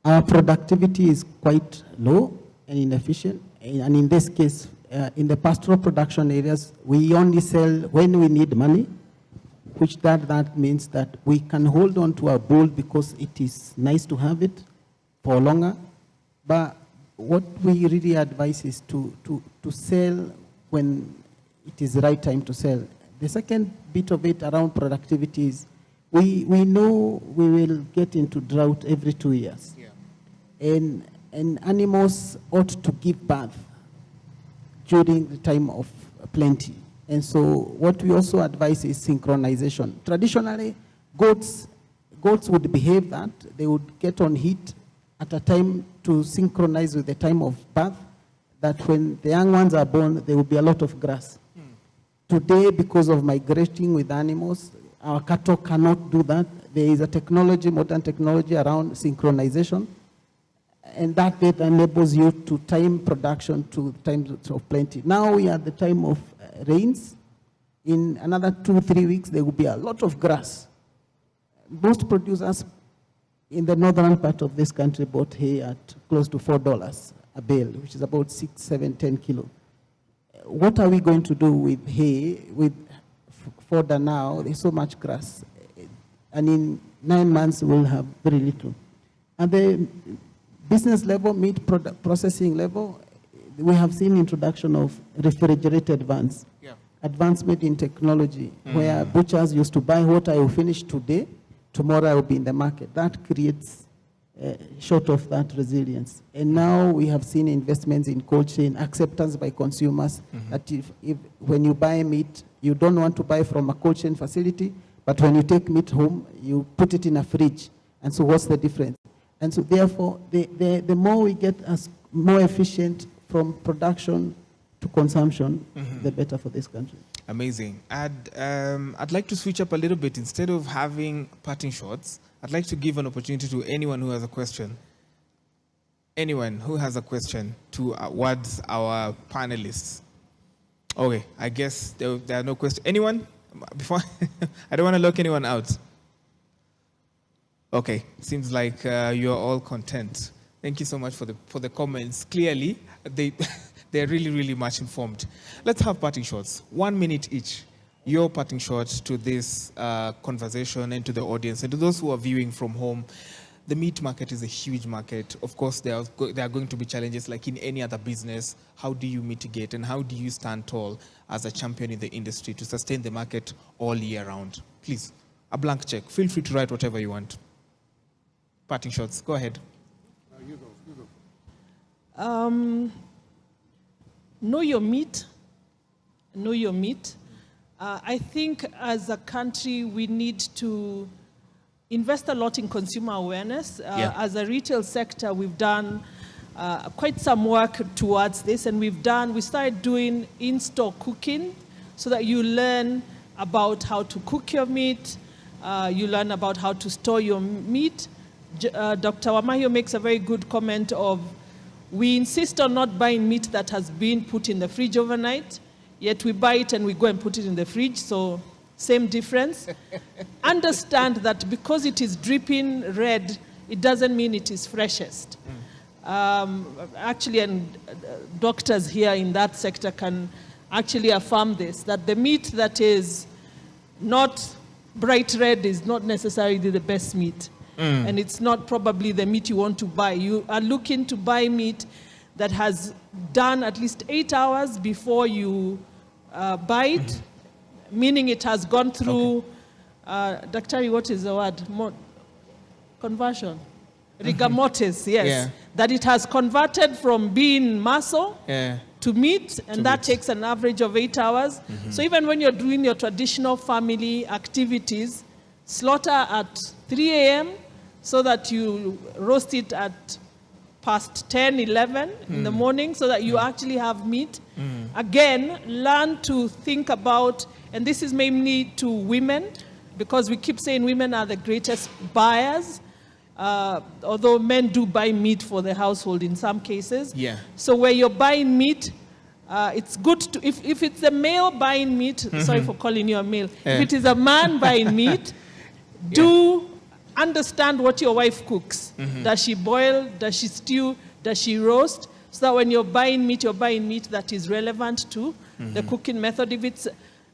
Our productivity is quite low and inefficient, and in this case, in the pastoral production areas, we only sell when we need money, which that means that we can hold on to our bull because it is nice to have it for longer, but what we really advise is to sell when it is the right time to sell. The second bit of it around productivity is we know we will get into drought every 2 years. Yeah. And animals ought to give birth during the time of plenty. And so what we also advise is synchronization. Traditionally, goats would behave that. They would get on heat at a time to synchronize with the time of birth, that when the young ones are born, there will be a lot of grass. Today, because of migrating with animals, our cattle cannot do that. There is a technology, modern technology around synchronization, and that enables you to time production to times of plenty. Now we are at the time of rains. In another 2-3 weeks, there will be a lot of grass. Most producers in the northern part of this country bought hay at close to $4 a bale, which is about 6, 7, 10 kilos. What are we going to do with hay, with fodder now? There's so much grass. And in 9 months, we'll have very little. At the business level, meat processing level, we have seen introduction of refrigerated vans. Yeah. Advancement in technology, where butchers used to buy what I will finish today, tomorrow I will be in the market. That creates short of that resilience. And now we have seen investments in cold chain, acceptance by consumers, that if when you buy meat, you don't want to buy from a cold chain facility, but when you take meat home, you put it in a fridge. And so what's the difference? And so therefore, the more we get as more efficient from production to consumption, the better for this country. Amazing. I'd like to switch up a little bit. Instead of having parting shots, I'd like to give an opportunity to anyone who has a question. Anyone who has a question towards our panelists. Okay, I guess there are no questions. Anyone? Before I don't want to lock anyone out. Okay, seems like you're all content. Thank you so much for the comments. Clearly, they're really, really much informed. Let's have parting shots. 1 minute each. Your parting shot to this conversation and to the audience and to those who are viewing from home. The meat market is a huge market. Of course, there are going to be challenges like in any other business. How do you mitigate and how do you stand tall as a champion in the industry to sustain the market all year round? Please, a blank check. Feel free to write whatever you want. Parting shots. Go ahead. You go. Know your meat. Know your meat. I think as a country, we need to invest a lot in consumer awareness. As a retail sector, we've done quite some work towards this, and we started doing in-store cooking so that you learn about how to cook your meat, you learn about how to store your meat. Dr. Wamahio makes a very good comment of, we insist on not buying meat that has been put in the fridge overnight, yet we buy it and we go and put it in the fridge, so same difference. Understand that because it is dripping red, it doesn't mean it is freshest. Actually, and doctors here in that sector can actually affirm this, that the meat that is not bright red is not necessarily the best meat. And it's not probably the meat you want to buy. You are looking to buy meat that has done at least 8 hours before you buy it, meaning it has gone through Daktari, what is the word? Conversion. Rigor mortis, yes. Yeah. That it has converted from being muscle to meat, and that takes an average of 8 hours. So even when you're doing your traditional family activities, slaughter at 3 a.m. so that you roast it at past 10, 11 in the morning so that you actually have meat. Again, learn to think about, and this is mainly to women, because we keep saying women are the greatest buyers, although men do buy meat for the household in some cases. Yeah. So where you're buying meat, it's good to, if it's a male buying meat, sorry for calling you a male, if it is a man buying meat, do understand what your wife cooks. Does she boil? Does she stew? Does she roast? So that when you're buying meat that is relevant to the cooking method. If it's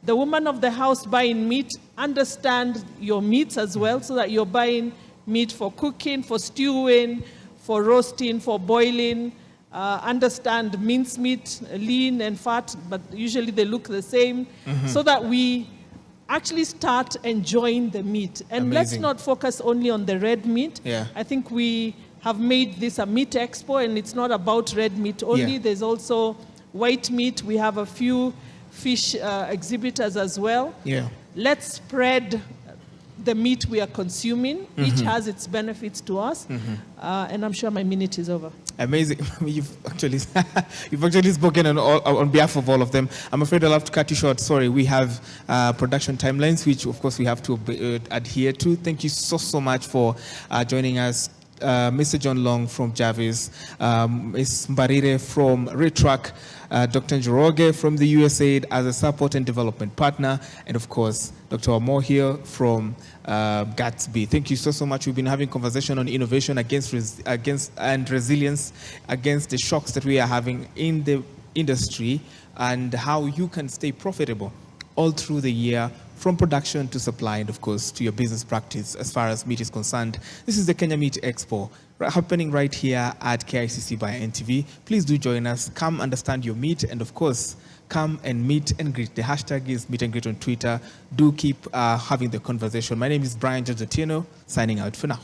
the woman of the house buying meat, understand your meats as well, so that you're buying meat for cooking, for stewing, for roasting, for boiling. Understand mincemeat, lean and fat, but usually they look the same, so that we actually start enjoying the meat. And let's not focus only on the red meat. I think we have made this a meat expo, and it's not about red meat only. There's also white meat. We have a few fish exhibitors as well. Let's spread the meat we are consuming. Each has its benefits to us. And I'm sure my minute is over. Amazing. You've actually spoken on behalf of all of them. I'm afraid I'll have to cut you short. Sorry, we have production timelines, which of course we have to adhere to. Thank you so much for joining us. Mr. John Long from Jarvis, Ms. Mbarire from Retrack, Dr. Njoroge from the USAID as a support and development partner, and of course, Dr. Amo here from Gatsby. Thank you so much. We've been having conversation on innovation and resilience against the shocks that we are having in the industry, and how you can stay profitable all through the year, from production to supply, and of course to your business practice as far as meat is concerned. This is the Kenya Meat Expo happening right here at KICC by NTV. Please do join us. Come understand your meat, and of course come and meet and greet. The hashtag is meet and greet on Twitter. Do keep having the conversation. My name is Branji, signing out for now.